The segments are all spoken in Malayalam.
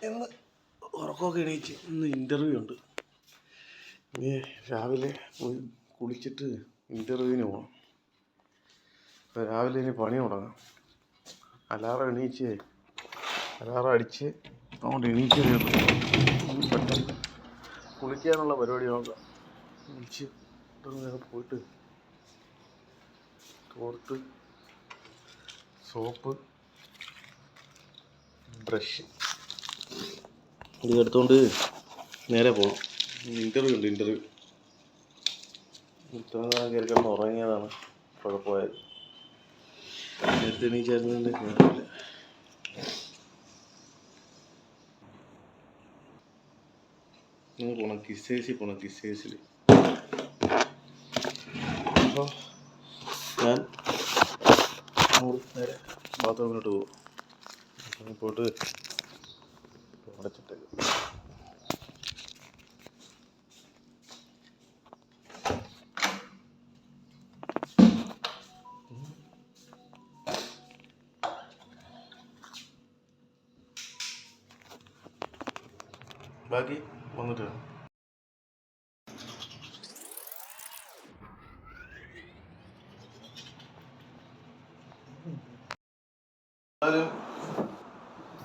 ഇന്ന് ഉറക്കമൊക്കെ എണീച്ച് ഇന്ന് ഇൻ്റർവ്യൂ ഉണ്ട്. ഇനി രാവിലെ പോയി കുളിച്ചിട്ട് ഇൻ്റർവ്യൂവിന് പോകണം. അപ്പോൾ രാവിലെ ഇനി പണി തുടങ്ങാം. അലാറം അടിച്ച് അതുകൊണ്ട് എണീച്ച് പെട്ടെന്ന് കുളിക്കാനുള്ള പരിപാടി നോക്കാം. കുളിച്ച് പോയിട്ട് തോർത്ത്, സോപ്പ്, ബ്രഷ് ഇത് എടുത്തുകൊണ്ട് നേരെ പോകും. ഇൻ്റർവ്യൂ ഉണ്ട്. ഇൻ്റർവ്യൂ ഇത്രയും നേരം കയറി കിടന്ന് ഉറങ്ങിയതാണ് കുഴപ്പമായത്. നേരത്തെ എണീച്ചായിരുന്നതിൻ്റെ കുഴപ്പമില്ല. ഇന്ന് പോകണം കിസേസിൽ. അപ്പോൾ ഞാൻ നേരെ ബാത്റൂമിലോട്ട് പോകും. പോയിട്ട് അടച്ചിട്ടേക്കും. ബാക്കി വന്നിട്ട്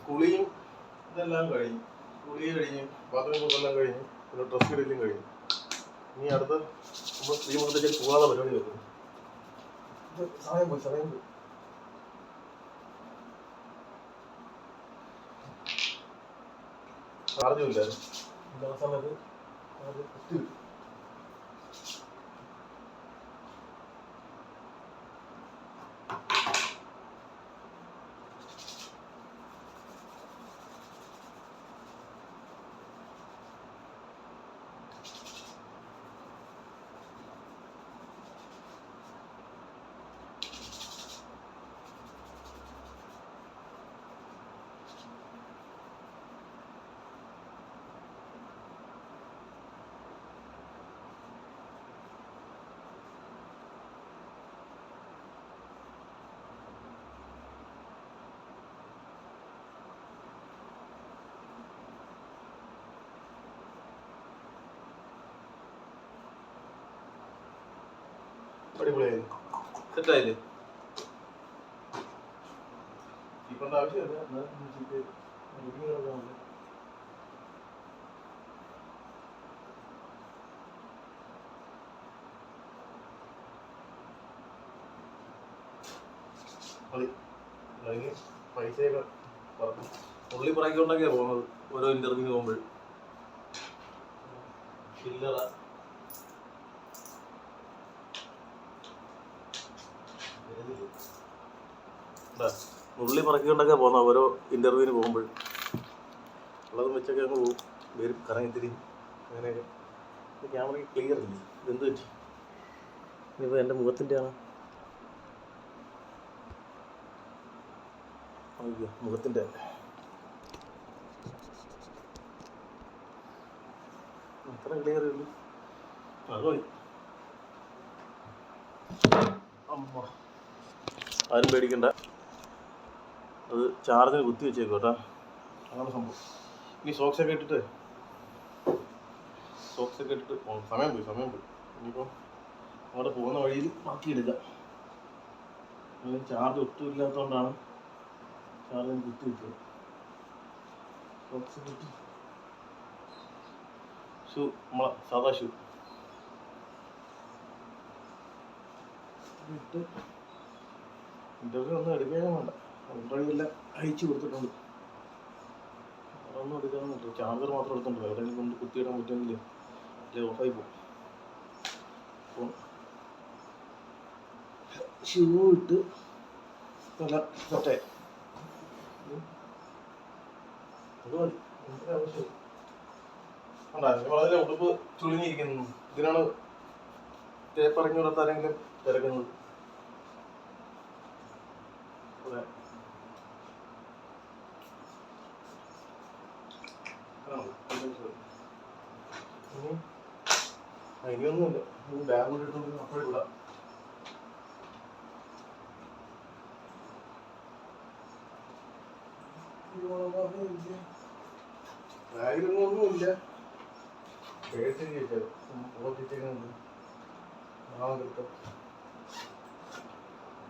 കുളിയും ഇതെല്ലാം കഴിഞ്ഞു. കുളി കഴിഞ്ഞ് ബാത്റൂമിൽ പോകെല്ലാം കഴിഞ്ഞു. പിന്നെ ഡ്രസ്സ് ഇടലും കഴിഞ്ഞു. ഇനി അടുത്ത് നമ്മൾ ശ്രീമുഖത്തേക്ക് പോകാതെ പരിപാടി വെക്കുന്നു. സമയം പോയി ചാർജും ഇല്ലായിരുന്നു. സമയത്ത് കുത്തി കിട്ടും. അടിപൊളിയായി സെറ്റായില്ലേ? ഇപ്പം ആവശ്യമില്ല. മതി. അല്ലെങ്കിൽ പൈസയൊക്കെ പറഞ്ഞു ഉള്ളി പറക്കൊണ്ടൊക്കെയാണ് പോകുന്നത് ഓരോ ഇൻ്റർവ്യൂവിന് പോകുമ്പോൾ. ചില്ലറ ഉള്ളി പറക്കൊണ്ടൊക്കെ പോകുന്ന ഓരോ ഇൻ്റർവ്യൂവിന് പോകുമ്പോൾ ഉള്ളതും വെച്ചൊക്കെ അങ്ങ് പോകും. വരും കറങ്ങിത്തിരിയും അങ്ങനെയൊക്കെ. ക്യാമറയ്ക്ക് ക്ലിയർ ഇല്ല. ഇതെന്ത് പറ്റി? ഇനിയിപ്പോൾ എൻ്റെ മുഖത്തിൻ്റെ ആണ്. മുഖത്തിൻ്റെ അത്ര ക്ലിയർ ഇല്ല. അത് മതി. അമ്മ ആരും പേടിക്കണ്ട. അത് ചാർജിന് കുത്തി വെച്ചേക്കും കേട്ടോ. അങ്ങനെ സംഭവം. ഇനി സോക്സൊക്കെ ഇട്ടിട്ട് സമയം പോയി. ഇനിയിപ്പോൾ അവിടെ പോകുന്ന വഴിയിൽ ബാക്കി എടുക്കാം. ചാർജ് ഒട്ടും ഇല്ലാത്തതുകൊണ്ടാണ് ചാർജിന് കുത്തി വെച്ചത്. സോക്സ് ഇട്ട് ഷൂ, നമ്മളെ സാധാ ഷൂ ഇട്ട് ഇൻ്റർവ്യൂ ഒന്നും എടുക്കാനും വേണ്ട. ഓൾറെഡി എല്ലാം അയച്ചു കൊടുത്തിട്ടുണ്ട്. അതൊന്നും എടുക്കാനും പറ്റില്ല. ചാർജർ മാത്രം എടുത്തിട്ടുണ്ട്. എവിടെയെങ്കിലും കൊണ്ട് കുത്തിയിടാൻ പറ്റുമെങ്കിൽ അല്ലെ ഓഫായി പോകും. അപ്പോൾ ഷൂ ഇട്ട് നല്ല സെറ്റായി. അത് മതി. ആവശ്യം വളരെ ഉടുപ്പ് ചുളിഞ്ഞിരിക്കുന്നു. ഇതിനാണ് തേപ്പറങ്ങി കൊടുത്താരെങ്കിലും തിരക്കുന്നത്. ഇനിയൊന്നുമില്ല. ബാഗ് കൂടി ഇട്ടുകൊണ്ട് അപ്പോഴും വിടാം. ബാഗിലൊന്നുമില്ല. പേഴ്സിൽ ചോദിച്ചത് ഓട്ടിച്ചേക്കുന്നുണ്ട്. നാളെ കിട്ടും.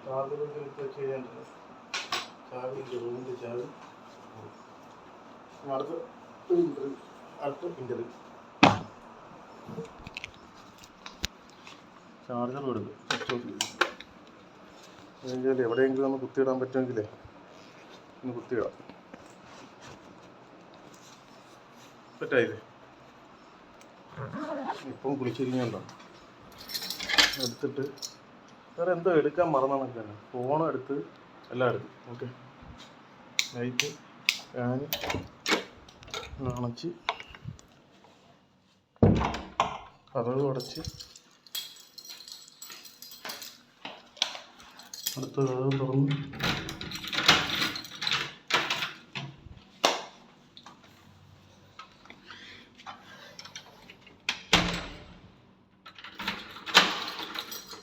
ചാർജറൊക്കെ എടുത്ത് വെച്ച് കഴിഞ്ഞിട്ടുണ്ട്. ചാവി റൂമിൻ്റെ ചാവി. അടുത്ത ഇൻ്റർവ്യൂ ചാർജർ കൊടുക്കും. എവിടെയെങ്കിലും ഒന്ന് കുത്തിയിടാൻ പറ്റുമെങ്കിലേ ഒന്ന് കുത്തിയിടാം. പറ്റായില്ലേ? ഇപ്പം കുളിച്ചിരിക്കണ്ടോ? എടുത്തിട്ട് വേറെ എന്തോ എടുക്കാൻ മറന്നണക്കാണ്. ഫോൺ എടുത്ത് എല്ലാം എടുത്തു. ഓക്കെ, ലൈറ്റ് ഫാന് അണച്ച് കതക് അടച്ച് അടുത്ത കതക് തുറന്ന്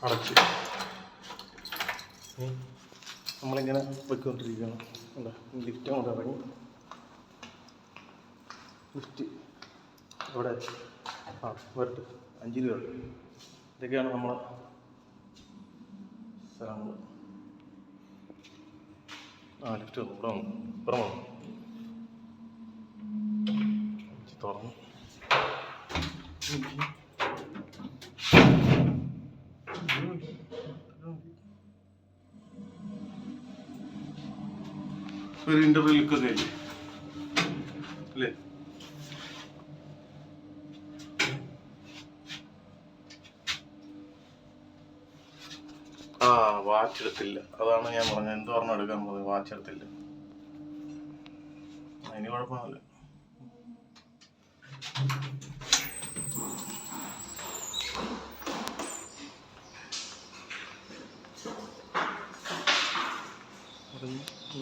അടച്ച് നമ്മളിങ്ങനെ പോയിക്കൊണ്ടിരിക്കുകയാണ്. എന്താ ലിഫ്റ്റ് അങ്ങോട്ട് ഇറങ്ങി. ലിഫ്റ്റ് ഇവിടെ വരട്ടെ. 5 രൂപ. ഇതൊക്കെയാണ് നമ്മളെ സ്ഥലങ്ങൾ. ലിഫ്റ്റ് വന്നു. ഇവിടെ വന്നു. ഇപ്പുറം വന്നു. തുറന്നു. ഒരു ഇന്റർവ്യൂക്കൊക്കെ അല്ലേ? വാച്ച് എടുത്തില്ല. അതാണ് ഞാൻ പറഞ്ഞത്. എന്ത് പറഞ്ഞ എടുക്കാൻ പോകുന്നത്? വാച്ച് എടുത്തില്ല. അതിന് കുഴപ്പമൊന്നുമില്ല.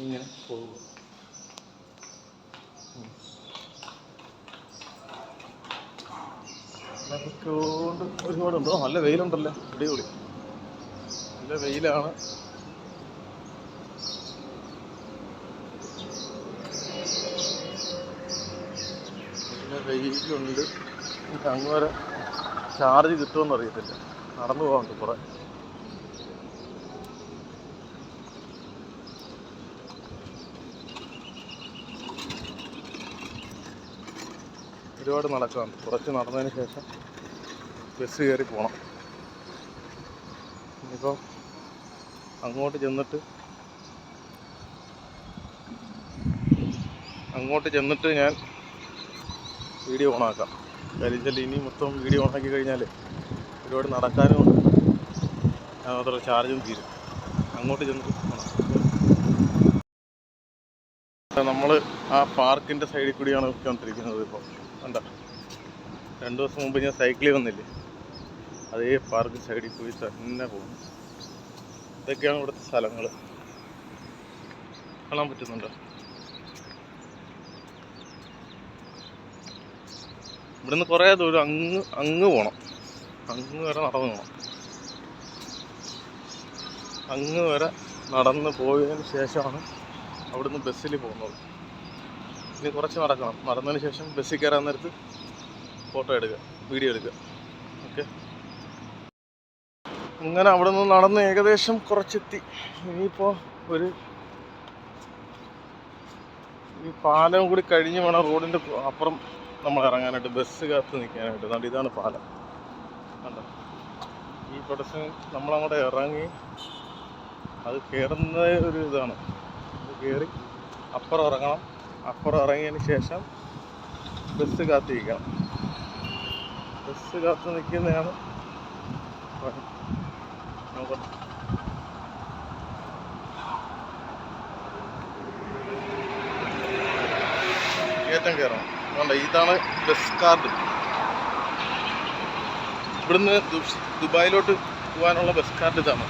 ഇങ്ങനെ പോകും. ഒരുപാടുണ്ടോ? നല്ല വെയിലുണ്ടല്ലോ. അടിപൊളി. നല്ല വെയിലാണ്. നല്ല വെയിലുണ്ട്. അങ്ങ് വരെ ചാർജ് കിട്ടുമെന്ന് അറിയത്തില്ല. നടന്നു പോകാറുണ്ട് കുറെ. ഒരുപാട് നടക്കാറുണ്ട്. കുറച്ച് നടന്നതിന് ശേഷം ബസ് കയറി പോകണം. ഇനിയിപ്പോൾ അങ്ങോട്ട് ചെന്നിട്ട് ഞാൻ വീഡിയോ ഓണാക്കാം. കാര്യം ഇനി മൊത്തം വീഡിയോ ഓണാക്കി കഴിഞ്ഞാൽ ഒരുപാട് നടക്കാനും ഉണ്ട്. മാത്രമല്ല ചാർജും തീരും. അങ്ങോട്ട് ചെന്നിട്ട് നമ്മൾ ആ പാർക്കിൻ്റെ സൈഡിൽ കൂടിയാണ് പോയിക്കൊണ്ടിരിക്കുന്നത്. ഇപ്പോൾ കണ്ട, 2 ദിവസം മുമ്പ് ഞാൻ സൈക്കിളിൽ വന്നില്ലേ, അതേ പാർക്ക് സൈഡിൽ പോയി തന്നെ പോകുന്നു. ഇതൊക്കെയാണ് ഇവിടുത്തെ സ്ഥലങ്ങൾ. കാണാൻ പറ്റുന്നുണ്ടോ? ഇവിടുന്ന് കുറേ ദൂരം അങ്ങ് പോകണം. അങ്ങ് വരെ നടന്നു പോകണം. അങ്ങ് വരെ നടന്ന് പോയതിന് ശേഷമാണ് അവിടുന്ന് ബസ്സിൽ പോകുന്നത്. ഇനി കുറച്ച് നടക്കണം. നടന്നതിന് ശേഷം ബസ്സിൽ കയറാൻ നേരത്ത് ഫോട്ടോ എടുക്കുക, വീഡിയോ എടുക്കുക. ഓക്കെ, അങ്ങനെ അവിടെ നിന്ന് നടന്ന് ഏകദേശം കുറച്ചെത്തി. ഇനിയിപ്പോൾ ഈ പാലം കൂടി കഴിഞ്ഞ് വേണം റോഡിൻ്റെ അപ്പുറം നമ്മൾ ഇറങ്ങാനായിട്ട്, ബസ് കാത്ത് നിൽക്കാനായിട്ട്. അതുകൊണ്ട് ഇതാണ് പാലം. കണ്ടോ? ഈ പ്രദേശം നമ്മളങ്ങോട്ട് ഇറങ്ങി അത് കയറുന്ന ഒരു ഇതാണ്. അത് കയറി അപ്പുറം ഇറങ്ങണം. അപ്പുറം ഇറങ്ങിയതിന് ശേഷം ബസ് കാത്ത് നിൽക്കണം. ബസ് കാത്ത് നിൽക്കുന്നതാണ് നോക്കട്ടെ. കയറ്റം കയറണം. അതുകൊണ്ട് ഇതാണ് ബസ് കാർഡ്. ഇവിടുന്ന് ദുബായിലോട്ട് പോകാനുള്ള ബസ് കാർഡ് ഇതാണ്.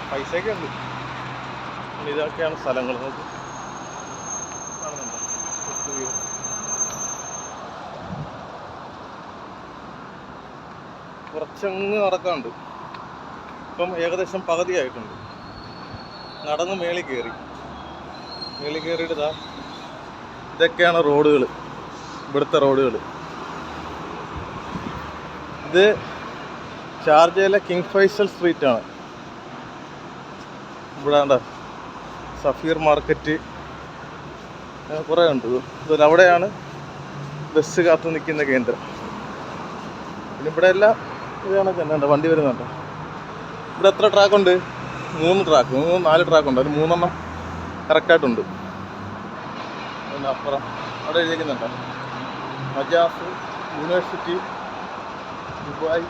പൈസയൊക്കെ ഉണ്ട്. ഇതൊക്കെയാണ് സ്ഥലങ്ങൾ. നോക്ക്, കാണുന്നുണ്ടോ? കുറച്ചങ്ങ് നടക്കാനുണ്ട്. ഇപ്പം ഏകദേശം പകുതിയായിട്ടുണ്ട്. നടന്ന് മേളിൽ കയറിയിട്ട് ഇതൊക്കെയാണ് റോഡുകൾ. ഇവിടുത്തെ റോഡുകൾ. ഇത് ഷാർജയിലെ കിങ് ഫൈസൽ സ്ട്രീറ്റാണ്. ഇവിടെ ഉണ്ട് സഫീർ മാർക്കറ്റ്, കുറേ ഉണ്ട്. അവിടെയാണ് ബസ് കാത്തു നിൽക്കുന്ന കേന്ദ്രം. പിന്നെ ഇവിടെ എല്ലാം ഇതാണ് തന്നെ ഉണ്ട്, വണ്ടി വരുന്നുണ്ട്. ഇവിടെ എത്ര ട്രാക്കുണ്ട്? 3 ട്രാക്ക്, 4 ട്രാക്കുണ്ട്. അതിൽ 3 എണ്ണം കറക്റ്റായിട്ടുണ്ട്. പിന്നെ അപ്പുറം അവിടെ എഴുതിക്കുന്നുണ്ട് മജാഫ് യൂണിവേഴ്സിറ്റി, ദുബായ്,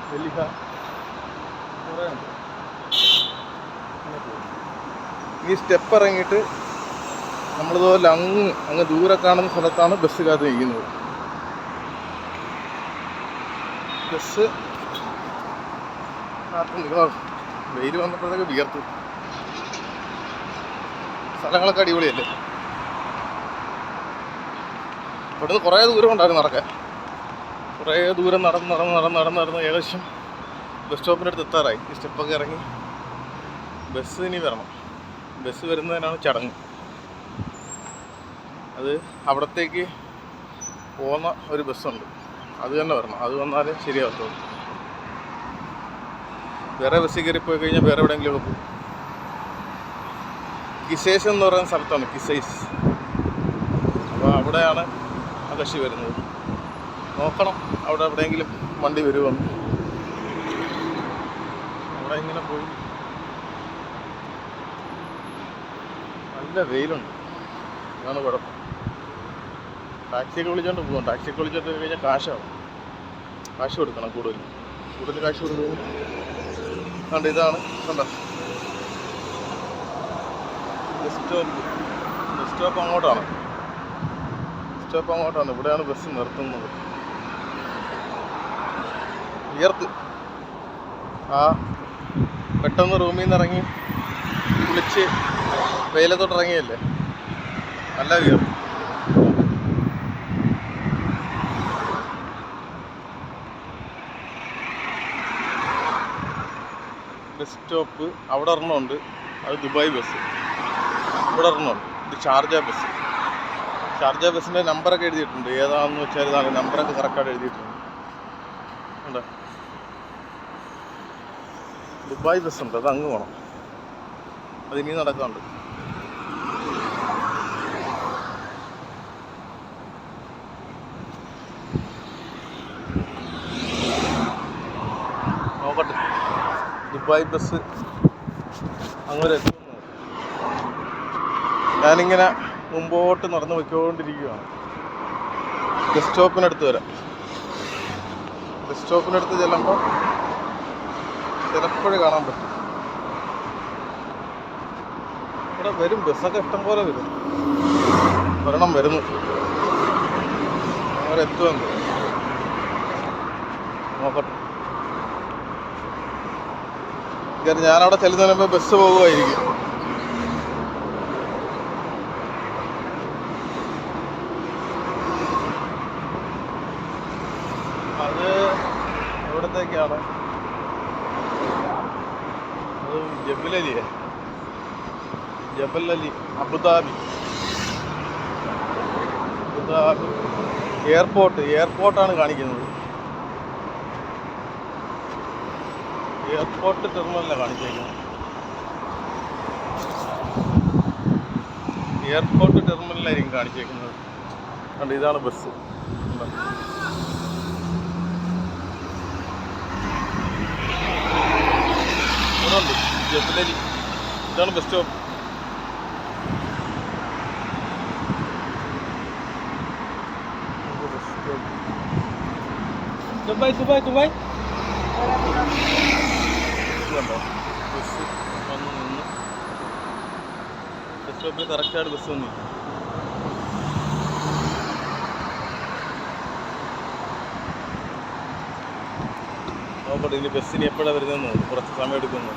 ഡൽഹി, കുറേ ഉണ്ട്. ഈ സ്റ്റെപ്പ് ഇറങ്ങിയിട്ട് നമ്മളിതുപോലെ അങ്ങ് ദൂരെ കാണുന്ന സ്ഥലത്താണ് ബസ് കാത്ത് നിൽക്കുന്നത്. ബസ് കാത്ത് നിൽക്കണം. വെയിൽ വന്നപ്പോഴത്തേക്ക് വിയർത്തു. സ്ഥലങ്ങളൊക്കെ അടിപൊളിയല്ലേ. ഇവിടുന്ന് കുറേ ദൂരം ഉണ്ടായിരുന്നു നടക്കാൻ. കുറേ ദൂരം നടന്ന് ഏകദേശം ബസ് സ്റ്റോപ്പിൻ്റെ അടുത്ത് എത്താറായി. ഈ സ്റ്റെപ്പൊക്കെ ഇറങ്ങി ബസ് ഇനി വരണം. ബസ് വരുന്നതിനാണ് ചടങ്ങ്. അത് അവിടത്തേക്ക് പോകുന്ന ഒരു ബസ്സുണ്ട്, അത് തന്നെ വരണം. അത് വന്നാലേ ശരിയാവത്തുള്ളൂ. വേറെ ബസ്സിൽ കയറി പോയി കഴിഞ്ഞാൽ വേറെ എവിടെയെങ്കിലുമൊക്കെ പോകും. കിസൈസ് എന്ന് പറയുന്ന സ്ഥലത്താണ്, കിസൈസ്. അപ്പോൾ അവിടെയാണ് ആ കക്ഷി വരുന്നത്. നോക്കണം അവിടെ എവിടെയെങ്കിലും വണ്ടി വരുമെന്ന്. അവിടെ ഇങ്ങനെ പോയി. നല്ല വെയിലുണ്ട്, അതാണ് കുഴപ്പം. ടാക്സിയൊക്കെ വിളിച്ചോണ്ട് പോകാം. ടാക്സിയൊക്കെ വിളിച്ചോണ്ട് പോയി കഴിഞ്ഞാൽ കാശ് കൊടുക്കണം. കൂടുതൽ കാശ് കൊടുക്കും. കണ്ട് ഇതാണ് കണ്ടോ ബസ് സ്റ്റോപ്പ് അങ്ങോട്ടാണ്. ഇവിടെയാണ് ബസ് നിർത്തുന്നത്. വിയർത്ത് പെട്ടെന്ന് റൂമിൽ നിന്ന് ഇറങ്ങി കുളിച്ച് വെയിലത്തോട്ട് ഇറങ്ങിയല്ലേ, നല്ല വിയർത്ത്. ബസ് സ്റ്റോപ്പ് അവിടെ ഒരെണ്ണമുണ്ട്, അത് ദുബായ് ബസ്. ഇവിടെ ഒരെണ്ണമുണ്ട്, ഇത് ഷാർജ ബസ്. ഷാർജ ബസ്സിൻ്റെ നമ്പറൊക്കെ എഴുതിയിട്ടുണ്ട്. ഏതാണെന്ന് വെച്ചാൽ ഇതാണ് നമ്പറൊക്കെ കറക്റ്റായിട്ട് എഴുതിയിട്ടുണ്ട്. ഉണ്ട് ദുബായ് ബസ്സുണ്ട്, അത് അങ്ങ് പോകണം. അതിനി നടക്കാറുണ്ട്. നോക്കട്ടെ ദുബായ് ബസ് അങ്ങനെ എത്തുന്നത്. ഞാനിങ്ങനെ മുമ്പോട്ട് നടന്ന് പോയിക്കൊണ്ടിരിക്കുകയാണ്. ബസ് സ്റ്റോപ്പിനടുത്ത് വരാം. ബസ് സ്റ്റോപ്പിനടുത്ത് ചെല്ലുമ്പോൾ ചിലപ്പോഴേ കാണാൻ പറ്റും. ഇവിടെ വരും ബസ്സൊക്കെ ഇഷ്ടം പോലെ വരും. ഒരെണ്ണം വരുന്നു, അങ്ങനെ എത്തുമെന്ന് നോക്കട്ടെ. ഞാനവിടെ ചെല്ലുന്നതിന് മുമ്പ് ബസ് പോകുമായിരിക്കും. അത് എവിടത്തേക്കാണ്? അത് ജബൽ അലി അബുദാബി എയർപോർട്ടാണ് കാണിക്കുന്നത്. എയർപോർട്ട് ടെർമിനലാണ് കാണിച്ചേക്കുന്നത്. എയർപോർട്ട് ടെർമിനലായിരിക്കും കാണിച്ചേക്കുന്നത്. കണ്ട് ഇതാണ് ബസ്. ഇവിടെ ഉണ്ട് ജബലലി. ഇതാണ് ബസ് സ്റ്റോപ്പ്. ദുബായ് ബസ് വന്ന് നിന്ന് ബസ് സ്റ്റോപ്പിൽ കറക്റ്റായിട്ട് ബസ് വന്നു. നോക്കട്ടെ ഇനി ബസ്സിന് എപ്പോഴാണ് വരുന്നതെന്ന്. കുറച്ച് സമയം എടുക്കുന്നു.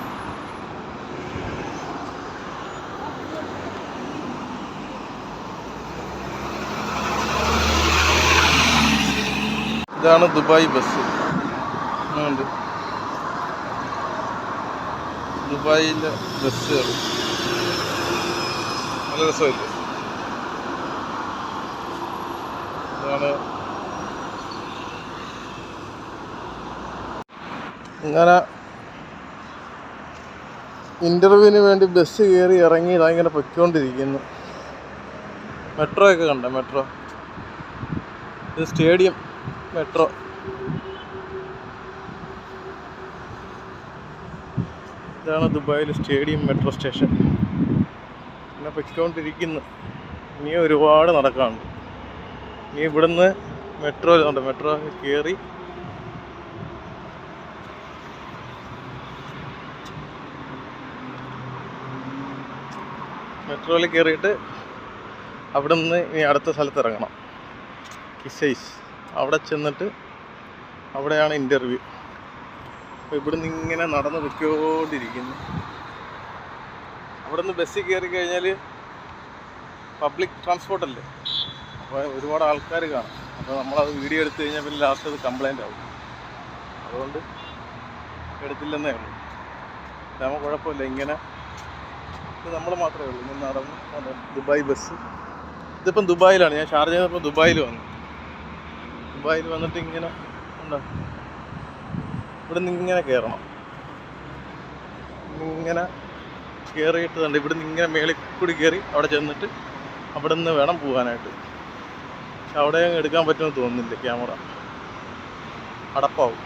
ഇതാണ് ദുബായ് ബസ്. ഉണ്ട് ദുബായിലെ ബസ്സുകൾ. നല്ല രസമില്ലേ? ഇങ്ങനെ ഇൻ്റർവ്യൂവിന് വേണ്ടി ബസ് കയറി ഇറങ്ങി ഇങ്ങനെ പൊയ്ക്കൊണ്ടിരിക്കുന്നു. മെട്രോ ഒക്കെ കണ്ടോ? മെട്രോ, ഇത് സ്റ്റേഡിയം മെട്രോ. ഇതാണ് ദുബായിൽ സ്റ്റേഡിയം മെട്രോ സ്റ്റേഷൻ. ഇങ്ങനെ പൊയ്ക്കൊണ്ടിരിക്കുന്നു. ഇനി ഒരുപാട് നടക്കാനുണ്ട്. ഇനി ഇവിടുന്ന് മെട്രോ ഉണ്ട്, മെട്രോ കയറി മെട്രോയിൽ കയറിയിട്ട് അവിടെ നിന്ന് ഇനി അടുത്ത സ്ഥലത്ത് ഇറങ്ങണം, കിസൈസ്. അവിടെ ചെന്നിട്ട് അവിടെയാണ് ഇൻ്റർവ്യൂ. അപ്പോൾ ഇവിടുന്ന് ഇങ്ങനെ നടന്ന് പൊയ്ക്കൊണ്ടിരിക്കുന്നു. അവിടെ നിന്ന് ബസ്സിൽ കയറി കഴിഞ്ഞാൽ പബ്ലിക് ട്രാൻസ്പോർട്ടല്ലേ, അപ്പോൾ ഒരുപാട് ആൾക്കാർ കാണും. അപ്പോൾ നമ്മളത് വീഡിയോ എടുത്തു കഴിഞ്ഞാൽ പിന്നെ ലാസ്റ്റ് അത് കംപ്ലൈൻ്റ് ആവും. അതുകൊണ്ട് എടുത്തില്ലെന്നേ ഉള്ളൂ. നമുക്ക് കുഴപ്പമില്ല. ഇങ്ങനെ ഇത് നമ്മൾ മാത്രമേ ഉള്ളൂ. ഇങ്ങനെ നടന്ന് ദുബായ് ബസ്. ഇതിപ്പം ദുബായിലാണ്. ഞാൻ ഷാർജ ചെയ്തപ്പോൾ ദുബായിൽ വന്നു. ദുബായിൽ വന്നിട്ട് ഇങ്ങനെ ഉണ്ടോ, ഇവിടെ നിന്ന് ഇങ്ങനെ കയറണം. ഇങ്ങനെ കയറിയിട്ട് തന്നെ ഇവിടെ നിന്ന് ഇങ്ങനെ മേളിൽ കൂടി കയറി അവിടെ ചെന്നിട്ട് അവിടെ നിന്ന് വേണം പോകാനായിട്ട്. പക്ഷെ അവിടെ എടുക്കാൻ പറ്റുമെന്ന് തോന്നുന്നില്ല, ക്യാമറ അടപ്പാവും.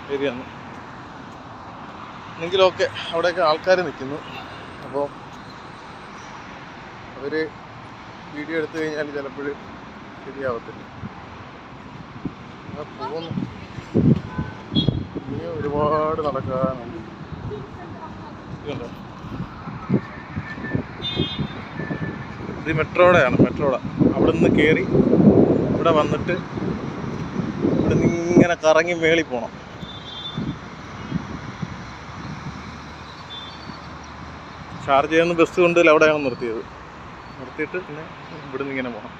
ശരിയാണ്. എങ്കിലും ഓക്കെ, അവിടെയൊക്കെ ആൾക്കാർ നിൽക്കുന്നു. അപ്പോൾ അവർ വീഡിയോ എടുത്തു കഴിഞ്ഞാൽ ചിലപ്പോൾ ശരിയാവത്തില്ല. അങ്ങനെ പോകുന്നു. ഇനി ഒരുപാട് നടക്കാനുണ്ട്. ഇതുണ്ടോ, ഇത് മെട്രോയുടെയാണ്. മെട്രോയുടെ അവിടെ നിന്ന് കയറി ഇവിടെ വന്നിട്ട് ഇവിടെ നിന്ന് ഇങ്ങനെ കറങ്ങി മേളിൽ പോകണം. ഷാർജയിൽ നിന്ന് ബസ് കൊണ്ടുവരില്ല, അവിടെയാണ് നിർത്തിയത്. നിർത്തിയിട്ട് പിന്നെ ഇവിടെ നിന്ന് ഇങ്ങനെ പോകണം.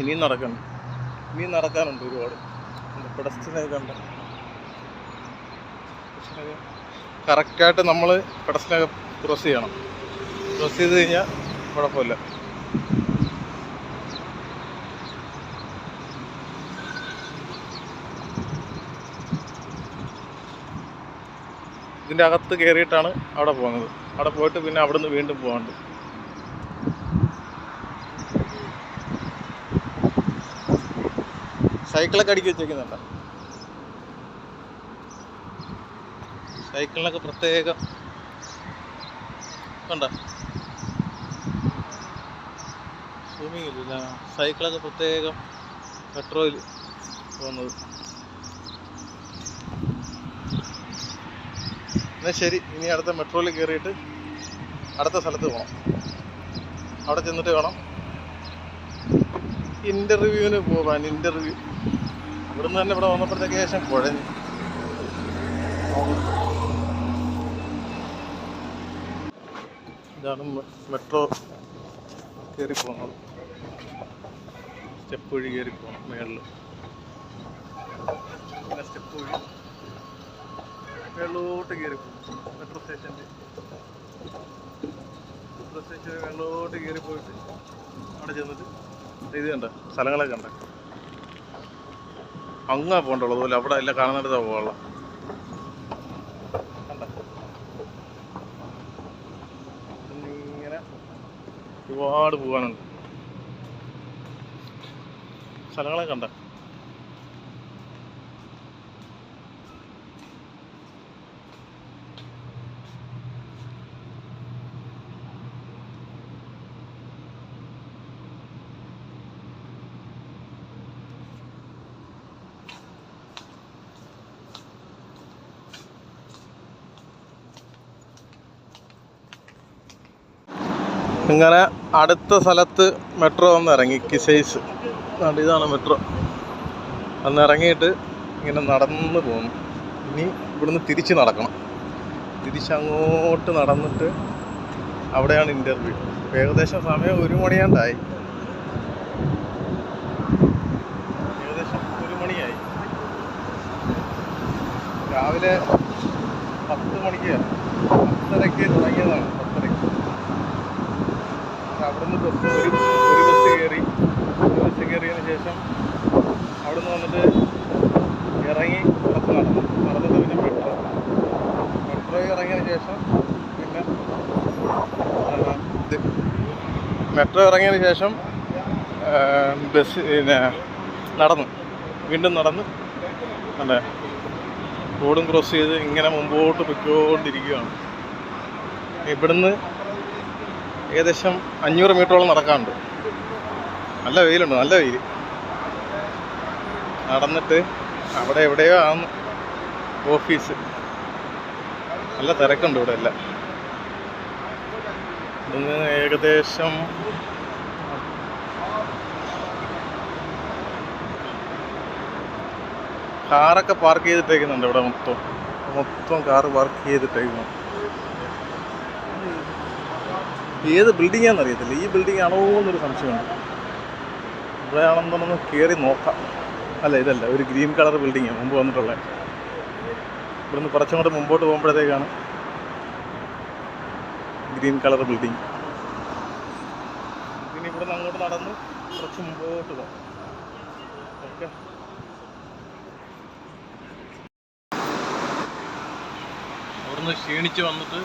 ഇനിയും നടക്കാനുണ്ട് ഒരുപാട്. പെഡസ്ട്രിയനൊക്കെ കണ്ട കറക്റ്റായിട്ട് നമ്മൾ പെഡസ്ട്രിയനൊക്കെ ക്രോസ് ചെയ്യണം. ക്രോസ് ചെയ്ത് കഴിഞ്ഞാൽ കുഴപ്പമില്ല. ഇതിൻ്റെ അകത്ത് കയറിയിട്ടാണ് അവിടെ പോകുന്നത്. അവിടെ പോയിട്ട് പിന്നെ അവിടെ നിന്ന് വീണ്ടും പോകാണ്ട്. സൈക്കിളൊക്കെ അടുക്കി വെച്ചേക്കുന്നുണ്ട്. സൈക്കിളിനൊക്കെ പ്രത്യേകം കണ്ട സ്വിമ്മിങ് ഇല്ല. സൈക്കിളൊക്കെ പ്രത്യേകം മെട്രോയിൽ പോകുന്നത്. എന്നാൽ ശരി, ഇനി അടുത്ത മെട്രോയിൽ കയറിയിട്ട് അടുത്ത സ്ഥലത്ത് പോകണം. അവിടെ ചെന്നിട്ട് വേണം ഇൻ്റർവ്യൂവിന് പോകാൻ. ഇൻ്റർവ്യൂ ഇവിടുന്ന് തന്നെ ഇവിടെ വന്നപ്പോഴത്തേക്ക് ശേഷം കുഴഞ്ഞു. ഇതാണ് മെട്രോ കയറി പോകുന്നത്. സ്റ്റെപ്പ് വഴി കയറി പോകണം മേളിൽ. പിന്നെ സ്റ്റെപ്പ് വഴി വെള്ളോട്ട് കയറി പോകും. മെട്രോ സ്റ്റേഷൻ വെള്ളോട്ട് കയറി പോയിട്ട് അവിടെ ചെന്നിട്ട് ഇത് കണ്ട സ്ഥലങ്ങളൊക്കെ കണ്ട അങ്ങാ പോകണ്ടുള്ളൂ. അതുപോലെ അവിടെ എല്ലാം കാണുന്നിടത്താ പോകാനുള്ള. കണ്ട ഇങ്ങനെ ഒരുപാട് പോകാനുണ്ട്. സ്ഥലങ്ങളൊക്കെ കണ്ട. ഇങ്ങനെ അടുത്ത സ്ഥലത്ത് മെട്രോ വന്ന് ഇറങ്ങി, കിസൈസ്. ഇതാണ് മെട്രോ. അന്ന് ഇറങ്ങിയിട്ട് ഇങ്ങനെ നടന്ന് പോകുന്നു. ഇനി ഇവിടുന്ന് തിരിച്ച് നടക്കണം. തിരിച്ചങ്ങോട്ട് നടന്നിട്ട് അവിടെയാണ് ഇൻ്റർവ്യൂ. ഏകദേശം സമയം 1 മണിയാണ്ടായി. ഏകദേശം 1 മണിയായി. രാവിലെ 10 മണിക്ക് 10:30 തുടങ്ങിയതാണ്. 10:30. അവിടുന്ന് ഒരു ബസ് കയറിയതിന് ശേഷം അവിടുന്ന് വന്നിട്ട് ഇറങ്ങി കുറച്ച് നടന്നിട്ട് പിന്നെ മെട്രോ ഇറങ്ങിയതിന് ശേഷം പിന്നെ മെട്രോ ഇറങ്ങിയതിന് ശേഷം ബസ് പിന്നെ വീണ്ടും നടന്ന് അല്ലേ റോഡും ക്രോസ് ചെയ്ത് ഇങ്ങനെ മുമ്പോട്ട് പൊയ്ക്കൊണ്ടിരിക്കുകയാണ്. ഇവിടുന്ന് ഏകദേശം 500 മീറ്ററോളം നടക്കാനുണ്ട്. നല്ല വെയിലുണ്ട്, നല്ല വെയിൽ. നടന്നിട്ട് അവിടെ എവിടെയോ ആണ് ഓഫീസ്. നല്ല തിരക്കുണ്ട് ഇവിടെ എല്ലാം. ഇന്ന് ഏകദേശം കാറൊക്കെ പാർക്ക് ചെയ്തിട്ടേക്കുന്നുണ്ട് ഇവിടെ. മൊത്തം കാറ് പാർക്ക് ചെയ്തിട്ടേക്കുന്നു. ഏത് ബിൽഡിങ്ങാണെന്ന് അറിയത്തില്ല. ഈ ബിൽഡിംഗ് ആണോ എന്നൊരു സംശയമുണ്ട്. ഇവിടെ ആണെന്നൊന്ന് കയറി നോക്കാം. അല്ല, ഇതല്ല, ഒരു ഗ്രീൻ കളർ ബിൽഡിങ്ങാണ് മുമ്പ് വന്നിട്ടുള്ളത്. ഇവിടുന്ന് കുറച്ചും കൂടെ മുമ്പോട്ട് പോകുമ്പോഴത്തേക്കാണ് ഗ്രീൻ കളർ ബിൽഡിങ്. ഇനി ഇവിടുന്ന് അങ്ങോട്ട് നടന്ന് കുറച്ച് മുമ്പോട്ട് പോകാം. ഓക്കെ, അവിടുന്ന് ക്ഷീണിച്ച് വന്നിട്ട്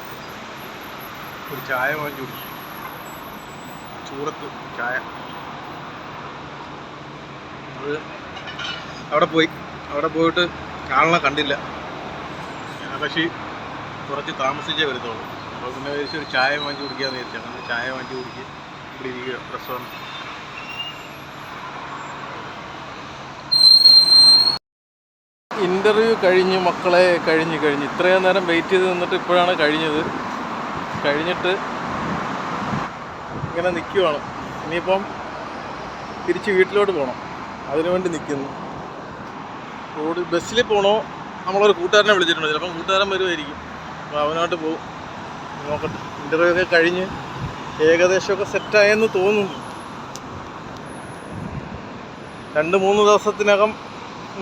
ഒരു ചായ വാങ്ങി കുടിച്ചു. ചൂറത്ത് ചായ. അത് അവിടെ പോയിട്ട് ആളിനെ കണ്ടില്ല. പക്ഷേ കുറച്ച് താമസിച്ചേ വരത്തുള്ളൂ. അപ്പോൾ പിന്നെ ഒരു ചായ വാങ്ങി കുടിക്കാമെന്ന് വിചാരിച്ചു. അങ്ങനെ ചായ വാങ്ങി കുടിക്കുക. ഇവിടെ ഇരിക്കുക റെസ്റ്റോറൻറ്റ്. ഇൻ്റർവ്യൂ കഴിഞ്ഞ് മക്കളെ, കഴിഞ്ഞ് ഇത്രയും നേരം വെയിറ്റ് ചെയ്ത് നിന്നിട്ട് ഇപ്പോഴാണ് കഴിഞ്ഞിട്ട് ഇങ്ങനെ നിൽക്കുവാണ്. ഇനിയിപ്പം തിരിച്ച് വീട്ടിലോട്ട് പോകണം. അതിനുവേണ്ടി നിൽക്കുന്നു. ബസ്സിൽ പോകണോ? നമ്മളൊരു കൂട്ടുകാരനെ വിളിച്ചിട്ടുണ്ട്. ചിലപ്പം കൂട്ടുകാരൻ വരുമായിരിക്കും. അപ്പോൾ അവനോട്ട് പോകും. നോക്കട്ടെ. ഇൻ്റർവ്യൂ ഒക്കെ കഴിഞ്ഞ് ഏകദേശമൊക്കെ സെറ്റായെന്ന് തോന്നുന്നു. 2-3 ദിവസത്തിനകം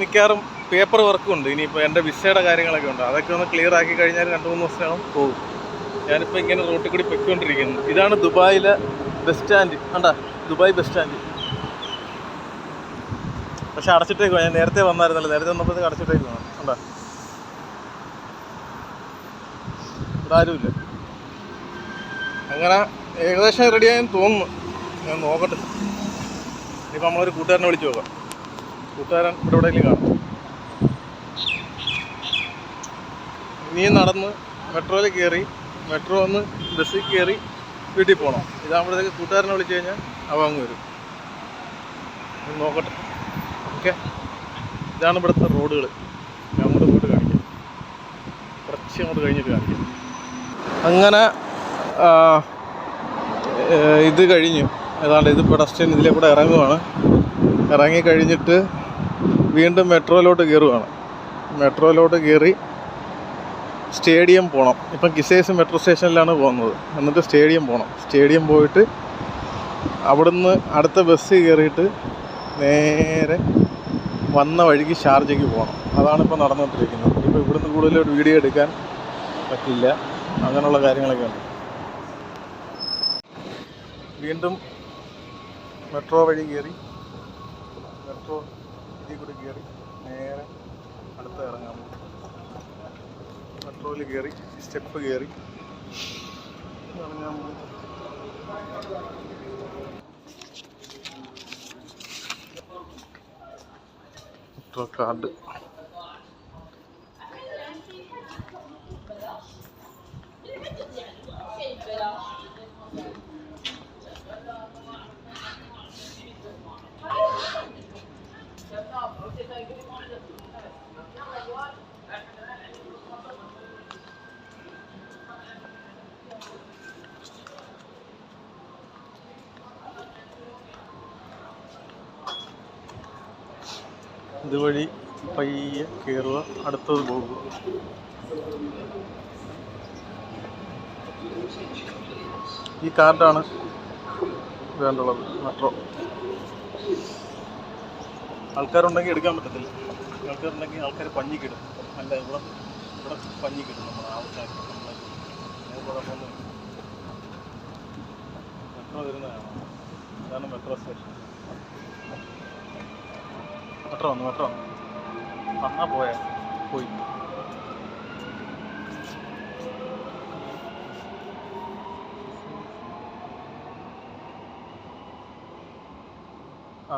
മിക്കവാറും പേപ്പർ വർക്കും ഉണ്ട്. ഇനിയിപ്പോൾ എൻ്റെ വിസയുടെ കാര്യങ്ങളൊക്കെ ഉണ്ട്. അതൊക്കെ ഒന്ന് ക്ലിയർ ആക്കി കഴിഞ്ഞാൽ 2-3 ദിവസത്തിനകം പോകും. ഞാനിപ്പോൾ ഇങ്ങനെ റോട്ടിൽ കൂടി പൊയ്ക്കൊണ്ടിരിക്കുന്നു. ഇതാണ് ദുബായിലെ ബസ് സ്റ്റാൻഡ്. കണ്ടാ, ദുബായ് ബസ് സ്റ്റാൻഡ്. പക്ഷെ അടച്ചിട്ടേക്കുവാ. ഞാൻ നേരത്തെ വന്നായിരുന്നല്ലോ. നേരത്തെ വന്നപ്പോഴത്തേക്ക് അടച്ചിട്ടേക്കുവാണ്. കണ്ടാ, ഇവിടെ ആരുമില്ല. അങ്ങനെ ഏകദേശം റെഡിയായെന്ന് തോന്നുന്നു. ഞാൻ നോക്കട്ടെ. ഇനിയിപ്പോൾ നമ്മളൊരു കൂട്ടുകാരനെ വിളിച്ച് നോക്കാം. കൂട്ടുകാരൻ ഇവിടെ എവിടെയെങ്കിലും കാണും. ഇനിയും നടന്ന് മെട്രോയിൽ കയറി, മെട്രോ ഒന്ന് ബസ്സിൽ കയറി വീട്ടിൽ പോകണം. ഇതാകുമ്പോഴത്തേക്ക് കൂട്ടുകാരനെ വിളിച്ച് കഴിഞ്ഞാൽ അവ അങ്ങ് വരും. നോക്കട്ടെ. ഓക്കെ, ഇതാണ് ഇവിടുത്തെ റോഡുകൾ. ഞാൻ അങ്ങോട്ട് പോയിട്ട് കാണിക്കാം. കുറച്ച് അങ്ങോട്ട് കഴിഞ്ഞിട്ട് കാണിക്കാം. അങ്ങനെ ഇത് കഴിഞ്ഞു. ഏതാണ്ട് ഇത് പെഡസ്ട്രിയൻ ഇതിലെ കൂടെ ഇറങ്ങുവാണ്. ഇറങ്ങിക്കഴിഞ്ഞിട്ട് വീണ്ടും മെട്രോയിലോട്ട് കയറുവാണ്. മെട്രോയിലോട്ട് കയറി സ്റ്റേഡിയം പോകണം. ഇപ്പം കിസേസ് മെട്രോ സ്റ്റേഷനിലാണ് പോകുന്നത്. എന്നിട്ട് സ്റ്റേഡിയം പോകണം. സ്റ്റേഡിയം പോയിട്ട് അവിടുന്ന് അടുത്ത ബസ് കയറിയിട്ട് നേരെ വന്ന വഴിക്ക് ഷാർജയ്ക്ക് പോകണം. അതാണിപ്പോൾ നടന്നുകൊണ്ടിരിക്കുന്നത്. ഇപ്പോൾ ഇവിടുന്ന് കൂടുതൽ ഒരു വീഡിയോ എടുക്കാൻ പറ്റില്ല. അങ്ങനെയുള്ള കാര്യങ്ങളൊക്കെ ഉണ്ട്. വീണ്ടും മെട്രോ വഴി കയറി, മെട്രോ ഇതിൽ കൂടി കയറി നേരെ അടുത്ത് ഇറങ്ങാൻ പോകും. മെട്രോയിൽ കയറി സ്റ്റെപ്പ് കയറി ഇറങ്ങാൻ പോകും. Metro card. ഇതുവഴി പയ്യെ കയറുക, അടുത്തത് പോകുക. ഈ കാർഡാണ് വേണ്ടുള്ളത്. മെട്രോ ആൾക്കാരുണ്ടെങ്കിൽ എടുക്കാൻ പറ്റത്തില്ല. ആൾക്കാരുണ്ടെങ്കിൽ ആൾക്കാർ പഞ്ഞിക്കിടും. അല്ല, ഇവിടെ പഞ്ഞിക്കിടും. നമ്മൾ ആൾക്കാർ മെട്രോ വരുന്നതാണ്. ഇതാണ് മെട്രോ സ്റ്റേഷൻ. മെട്രോ വന്നു. വന്നാൽ പോയി.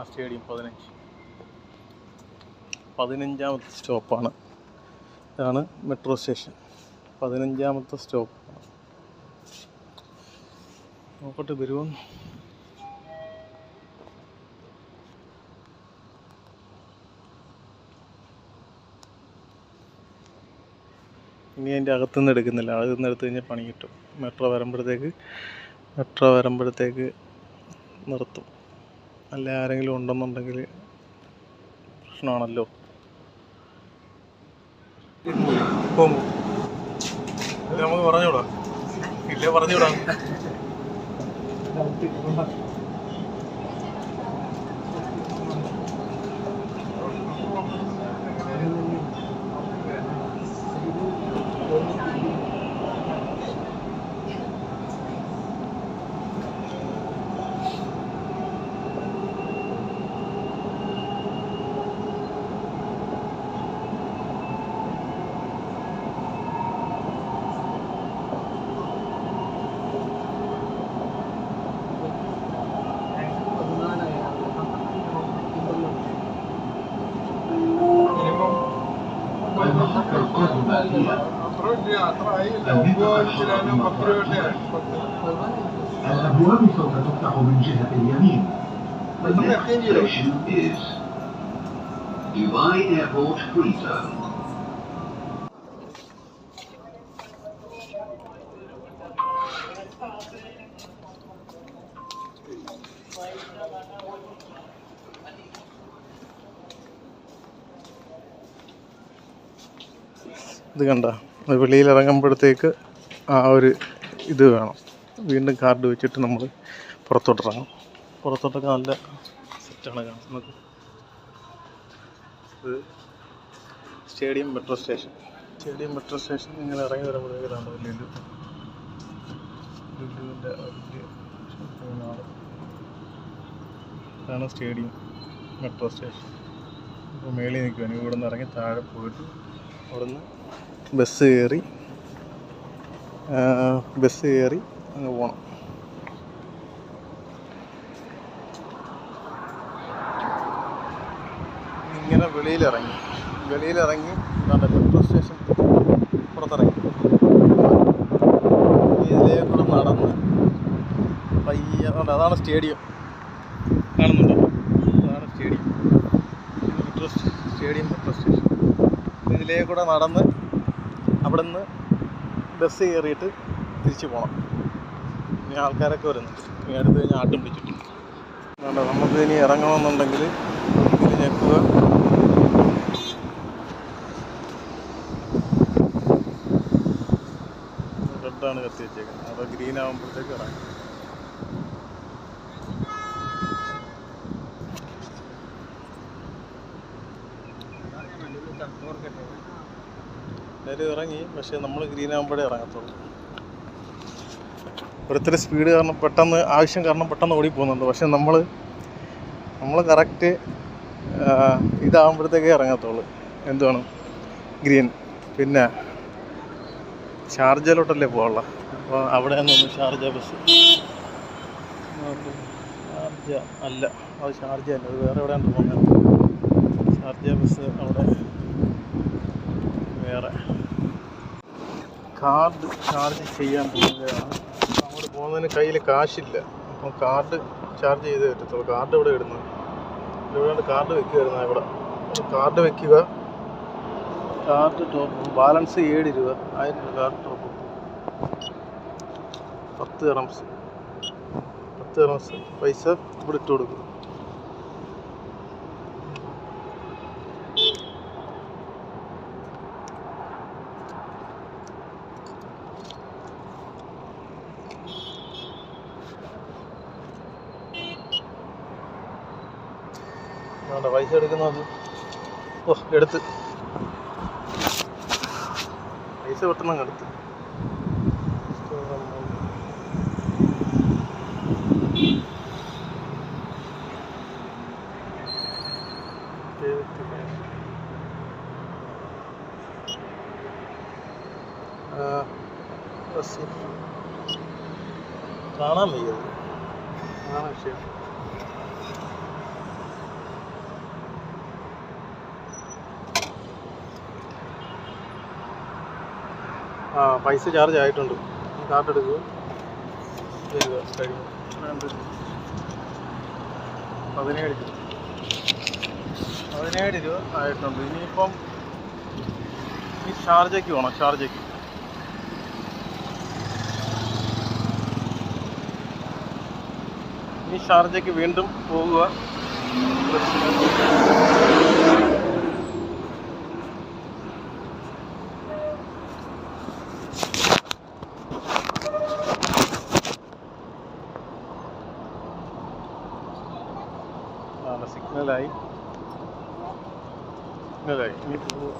സ്റ്റേഡിയം 15ാമത്തെ സ്റ്റോപ്പാണ്. ഇതാണ് മെട്രോ സ്റ്റേഷൻ. 15ാമത്തെ സ്റ്റോപ്പ്. നോക്കട്ടെ വരുമോ. ഇനി അതിൻ്റെ അകത്തുനിന്ന് എടുക്കുന്നില്ല. അകത്തുനിന്ന് എടുത്തു കഴിഞ്ഞാൽ പണി കിട്ടും. മെട്രോ വരുമ്പോഴത്തേക്ക് നിർത്തും. അല്ല ആരെങ്കിലും ഉണ്ടെന്നുണ്ടെങ്കിൽ പ്രശ്നമാണല്ലോ. നമുക്ക് പറഞ്ഞൂടാ. الأبواب سوف تفتح من جهة اليمين. The next station is Dubai Airport Free Zone. ഇത് കണ്ട, വെളിയിൽ ഇറങ്ങുമ്പോഴത്തേക്ക് ആ ഒരു ഇത് വേണം. വീണ്ടും കാർഡ് വെച്ചിട്ട് നമ്മൾ പുറത്തോട്ടിറങ്ങും. പുറത്തോട്ടൊക്കെ നല്ല സെറ്റാണ് കാണുന്നത്. ഇത് സ്റ്റേഡിയം മെട്രോ സ്റ്റേഷൻ. നിങ്ങൾ ഇറങ്ങി വരുമ്പോഴത്തേക്ക് ഇതാണ് ലുലുവിൻ്റെ വലിയ ഷോപ്പിംഗ്. ഇതാണ് സ്റ്റേഡിയം മെട്രോ സ്റ്റേഷൻ. ഇപ്പോൾ മേളിൽ നിൽക്കുകയാണ്. ഇവിടെ നിന്ന് ഇറങ്ങി താഴെ പോയിട്ട് അവിടുന്ന് ബസ് കയറി അങ്ങ് പോകണം. ഇങ്ങനെ വെളിയിലിറങ്ങി മെട്രോ സ്റ്റേഷൻ പുറത്തിറങ്ങി ഇതിലേക്കൂടെ നടന്ന് പയ്യെ അതാണ് സ്റ്റേഡിയം. കാണുന്നുണ്ടോ? അതാണ് മെട്രോ സ്റ്റേഷൻ. ഇതിലേക്കൂടെ നടന്ന് അവിടെ നിന്ന് ബസ് കയറിയിട്ട് തിരിച്ച് പോകണം. ഇനി ആൾക്കാരൊക്കെ വരുന്നുണ്ട്. ഇനി അടുത്ത് കഴിഞ്ഞാൽ ആട്ടും പിടിച്ചിട്ട് നമുക്ക് ഇനി ഇറങ്ങണമെന്നുണ്ടെങ്കിൽ ഇതിൽ ഞെക്കുക. റെഡാണ് കത്തി വെച്ചേക്കുന്നത്. അവിടെ ഗ്രീൻ ആകുമ്പോഴത്തേക്ക് ഇറങ്ങും. എല്ലാവരും ഇറങ്ങി. പക്ഷേ നമ്മൾ ഗ്രീൻ ആകുമ്പോഴേ ഇറങ്ങത്തുള്ളൂ. ഓരോരുത്തർ സ്പീഡ് കാരണം ആവശ്യം കാരണം പെട്ടെന്ന് ഓടിപ്പോകുന്നുണ്ട്. പക്ഷെ നമ്മൾ കറക്റ്റ് ഇതാകുമ്പോഴത്തേക്കേ ഇറങ്ങത്തുള്ളൂ. എന്താണ് ഗ്രീൻ. പിന്നെ ഷാർജയിലോട്ടല്ലേ പോകാനുള്ള. അപ്പോൾ അവിടെ നിന്ന് ഷാർജ ബസ്. അത് ഷാർജ അല്ല, അത് വേറെ എവിടെയാണ് പോകുന്നത്. ഷാർജ ബസ് അവിടെ വേറെ. കാർഡ് ചാർജ് ചെയ്യാൻ പോകുകയാണ്. അങ്ങോട്ട് പോകുന്നതിന് കയ്യിൽ കാശില്ല. അപ്പം കാർഡ് ചാർജ് ചെയ്തേ പറ്റത്തുള്ളൂ. കാർഡ് ഇവിടെ ഇടുന്നത്. ഇവിടെ കാർഡ് വെക്കുമായിരുന്നു. ഇവിടെ കാർഡ് വെക്കുക. കാർഡ് ടോപ്പ് ബാലൻസ് 7 രൂപ. 1000 രൂപ കാർഡ് ടോപ്പ്. 10 ദിറംസ് പൈസ ഇവിടെ ഇട്ട് കൊടുക്കും. പൈസ എടുക്കുന്നത് എടുത്ത് പൈസ പെട്ടെന്ന് എടുത്ത് ബസ് കാണാൻ വയ്യത് അതാണ് വിഷയം. പൈസ ചാർജ് ആയിട്ടുണ്ട്. കാർഡ് എടുക്കുക, തരിക, കഴിഞ്ഞു. 17 രൂപ ആയിട്ടുണ്ട്. ഇനിയിപ്പം ഈ ഷാർജയ്ക്ക് പോകണം. ഷാർജയ്ക്ക് ഷാർജയ്ക്ക് വീണ്ടും പോകുക. സിഗ്നലായി ഇനി പോവുക.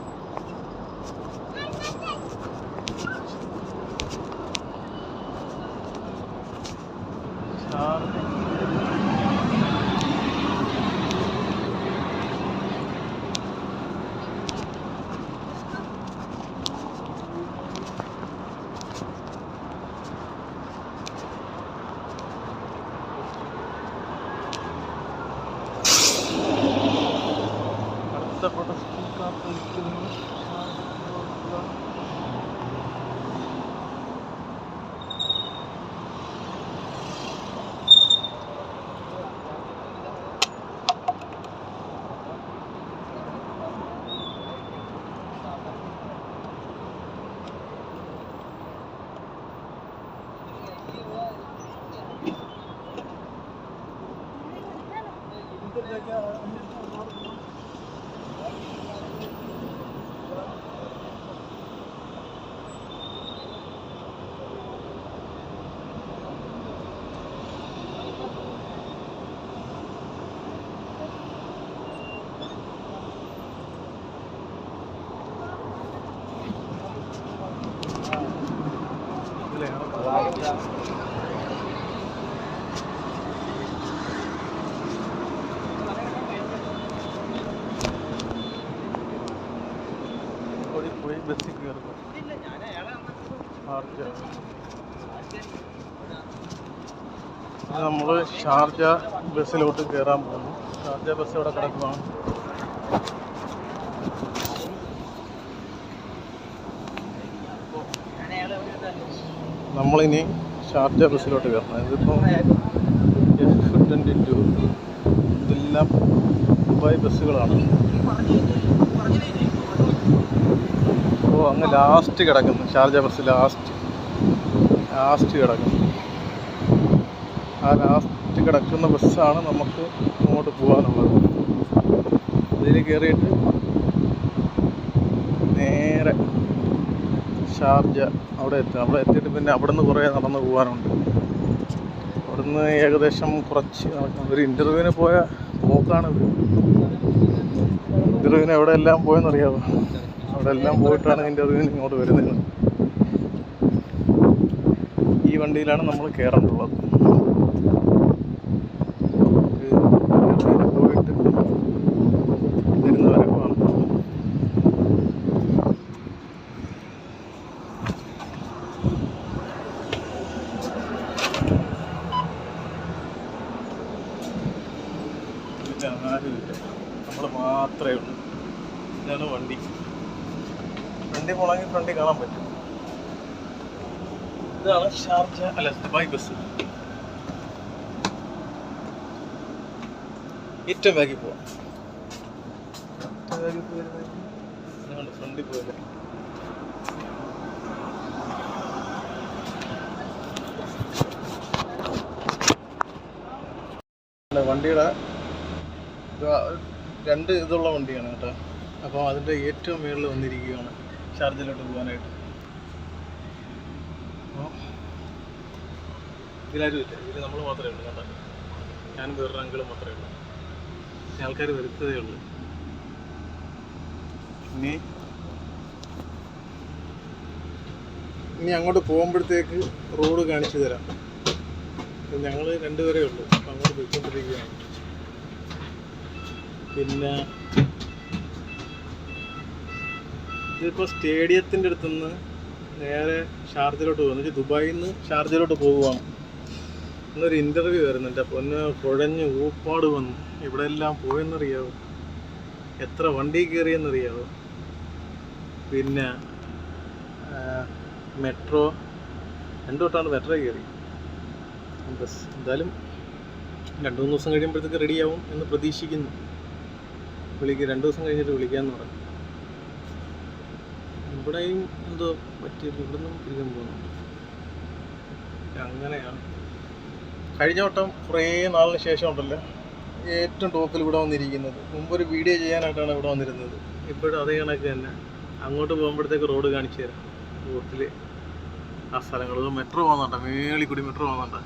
പോയി ബസ്സിൽ കയറുക. നമ്മൾ ഷാർജ ബസ്സിലോട്ട് കയറാൻ പോകുന്നു. ഷാർജ ബസ് ഇവിടെ കിടക്കുകയാണ്. നമ്മളിനി ഷാർജ ബസ്സിലോട്ട് കയറണം. ഇതിപ്പോൾ F22 ഇതെല്ലാം ദുബായ് ബസ്സുകളാണ്. അങ്ങ് ലാസ്റ്റ് കിടക്കുന്നു ഷാർജ ബസ്. ലാസ്റ്റ് കിടക്കുന്നു. ആ ലാസ്റ്റ് കിടക്കുന്ന ബസ്സാണ് നമുക്ക് അങ്ങോട്ട് പോകാനുള്ളത്. ഇതിൽ കയറിയിട്ട് നേരെ ഷാർജ അവിടെ എത്തുക. അവിടെ എത്തിയിട്ട് പിന്നെ അവിടെ നിന്ന് കുറേ നടന്ന് പോകാനുണ്ട്. അവിടെ നിന്ന് ഏകദേശം കുറച്ച് ഒരു ഇൻ്റർവ്യൂവിന് പോയ പോക്കാണ്. ഇൻ്റർവ്യൂവിന് എവിടെയെല്ലാം പോയെന്നറിയാമോ? അവിടെ എല്ലാം പോയിട്ടാണ് ഇൻ്റർവ്യൂവിന് ഇങ്ങോട്ട് വരുന്നത്. ഈ വണ്ടിയിലാണ് നമ്മൾ കയറേണ്ടുള്ളത്. പോയിട്ട് വരുന്ന വരവാണ്. ആരുമില്ല, നമ്മൾ മാത്രമേ ഉള്ളൂ. ഇതാണ് വണ്ടി. ഫ്രണ്ടിൽ പോകണമെങ്കിൽ ഫ്രണ്ടിൽ കാണാൻ പറ്റും. ഇതാണ് ഷാർജ ദുബായ് ബസ്. ഏറ്റവും ബാക്കിൽ പോവാം. ഫ്രണ്ടിൽ പോയത് വണ്ടിയുടെ 2 ഇതുള്ള വണ്ടിയാണ് കേട്ടോ. അപ്പോൾ അതിൻ്റെ ഏറ്റവും മുകളിൽ വന്നിരിക്കുകയാണ് ഷാർജയിലോട്ട് പോകാനായിട്ട്. അപ്പോൾ ഇതിലാരും ഇല്ല. ഇതിൽ നമ്മൾ മാത്രമേ ഉള്ളൂ കേട്ടോ. ഞാനും വേറൊരു അങ്കിളും മാത്രമേ ഉള്ളൂ. ആൾക്കാർ വരുത്തതേ ഉള്ളൂ. ഇനി അങ്ങോട്ട് പോകുമ്പോഴത്തേക്ക് റോഡ് കാണിച്ചു തരാം. ഞങ്ങൾ 2 പേരേ ഉള്ളൂ. അപ്പം അങ്ങോട്ട് പോയിക്കൊണ്ടിരിക്കുകയാണ്. പിന്നെ ഇതിപ്പോൾ സ്റ്റേഡിയത്തിൻ്റെ അടുത്തുനിന്ന് നേരെ ഷാർജയിലോട്ട് പോകുന്നു. എന്നുവെച്ചാൽ ദുബായിൽ നിന്ന് ഷാർജയിലോട്ട് പോകുവാണ്. ഇന്നൊരു ഇൻ്റർവ്യൂ ആയിരുന്നു. എൻ്റെ പൊന്ന് കുഴഞ്ഞ് ഊപ്പാട് വന്നു. ഇവിടെ എല്ലാം പോയെന്നറിയാവോ, എത്ര വണ്ടി കയറിയെന്നറിയാവോ. പിന്നെ മെട്രോ 2 വട്ടമാണ് മെട്രോ കയറി. ബസ് എന്തായാലും 2-3 ദിവസം കഴിയുമ്പോഴത്തേക്ക് റെഡിയാവും എന്ന് പ്രതീക്ഷിക്കുന്നു. 2 ദിവസം കഴിഞ്ഞിട്ട് വിളിക്കാമെന്ന് പറഞ്ഞു. ഇവിടെയും എന്തോ പറ്റിയില്ല, ഇവിടെ നിന്നും തിരിക്കാൻ പോകുന്നുണ്ട്. അങ്ങനെയാണ്. കഴിഞ്ഞ വട്ടം കുറേ നാളിന് ശേഷം ഉണ്ടല്ലോ ഏറ്റവും ടോപ്പിൽ ഇവിടെ വന്നിരിക്കുന്നത്. മുമ്പൊരു വീഡിയോ ചെയ്യാനായിട്ടാണ് ഇവിടെ വന്നിരുന്നത്. ഇപ്പോഴും അതേ കണക്ക് തന്നെ. അങ്ങോട്ട് പോകുമ്പോഴത്തേക്ക് റോഡ് കാണിച്ചു തരാം. റോട്ടിൽ ആ സ്ഥലങ്ങൾ മെട്രോ പോകുന്നുണ്ട്, മേളിൽ കൂടി മെട്രോ പോകുന്നുണ്ട്.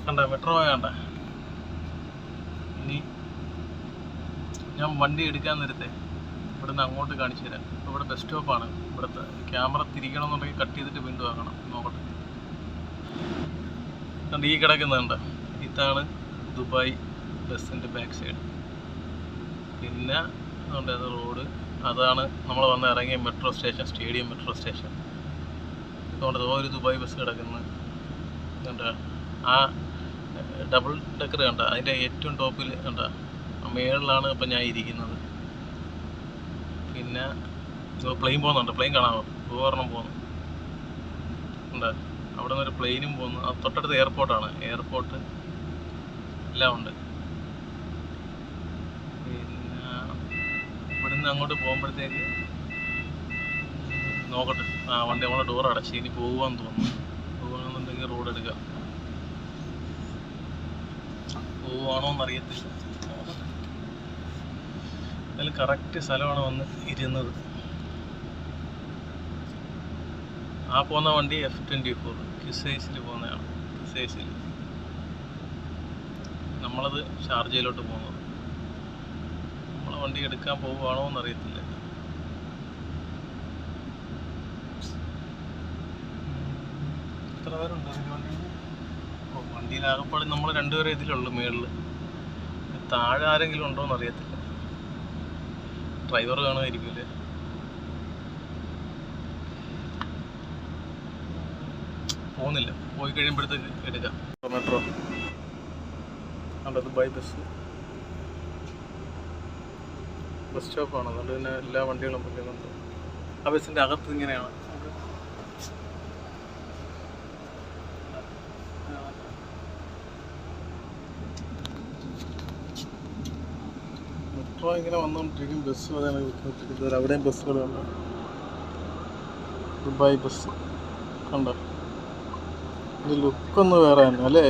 കണ്ട മെട്രോ വേണ്ട. ഇനി ഞാൻ വണ്ടി എടുക്കാൻ നേരത്തെ ഇവിടുന്ന് അങ്ങോട്ട് കാണിച്ചു തരാം. ഇവിടെ ബസ് സ്റ്റോപ്പാണ്. ഇവിടുത്തെ ക്യാമറ തിരിക്കണമെന്നുണ്ടെങ്കിൽ കട്ട് ചെയ്തിട്ട് വീണ്ടും ആക്കണം. നോക്കട്ടെ. കണ്ട് ഈ കിടക്കുന്നുണ്ട്, ഇതാണ് ദുബായ് ബസ്സിൻ്റെ ബാക്ക് സൈഡ്. പിന്നെ അതുകൊണ്ട് അത് റോഡ്, അതാണ് നമ്മൾ വന്ന് ഇറങ്ങിയ metro station, stadium metro station. അതുകൊണ്ട് ഒരു ദുബായ് ബസ് കിടക്കുന്നത് കണ്ട. ആ ഡബിൾ ഡെക്കർ കണ്ട, അതിൻ്റെ ഏറ്റവും ടോപ്പിൽ കണ്ട, മേളിലാണ് ഇപ്പം ഞാൻ ഇരിക്കുന്നത്. പിന്നെ പ്ലെയിൻ പോകുന്നുണ്ട്, പ്ലെയിൻ കാണാമോ, ഉപകരണം പോകുന്നു ഉണ്ട്. അവിടെ നിന്നൊരു പ്ലെയിനും പോകുന്നു. അത് തൊട്ടടുത്ത് എയർപോർട്ടാണ്, എയർപോർട്ട് എല്ലാം ഉണ്ട്. പിന്നെ ഇവിടുന്ന് അങ്ങോട്ട് പോകുമ്പോഴത്തേക്ക് നോക്കട്ടെ. വണ്ടി നമ്മളെ ഡോർ അടച്ച് ഇനി പോകുവാന്ന് തോന്നുന്നു. പോകുകയാണെന്നുണ്ടെങ്കിൽ റോഡ് എടുക്കാം. പോവുകയാണോന്നറിയത്തില്ല. അതിൽ കറക്റ്റ് സ്ഥലമാണ് വന്ന് ഇരുന്നത്. ആ പോകുന്ന വണ്ടി F24 ക്യുസൈസിൽ പോകുന്നതാണ്. ക്യുസൈസിൽ നമ്മളത് ഷാർജയിലോട്ട് പോകുന്നത്. നമ്മളെ വണ്ടി എടുക്കാൻ പോവുകയാണോ എന്നറിയത്തില്ല. എത്ര പേരുണ്ട് അതിൽ വണ്ടിയിൽ? വണ്ടിയിലാകപ്പാട് നമ്മൾ 2 പേരെ ഇതിലുള്ളൂ മേളിൽ. താഴെ ആരെങ്കിലും ഉണ്ടോ എന്നറിയത്തില്ല. ഡ്രൈവർ കാണുമായിരിക്കില്ലേ. പോകുന്നില്ല, പോയി കഴിയുമ്പോഴത്തേക്ക് എടുക്കാം. മെട്രോ അവിടെ ദുബായ് ബസ് സ്റ്റോപ്പാണ്. അതുകൊണ്ട് തന്നെ എല്ലാ വണ്ടികളും പോകുന്നുണ്ട്. ആ ബസ്സിൻ്റെ അകത്ത് ഇങ്ങനെയാണ്. മെട്രോ ഇങ്ങനെ വന്നുകൊണ്ടിരിക്കും. ബസ് അതാണ് വിളിക്കുന്നത്. അവിടെയും ബസ്സുകളുണ്ട്. ദുബായ് ബസ് കണ്ടോ, ഇത് ലുക്കൊന്ന് വേറെ തന്നെ അല്ലേ.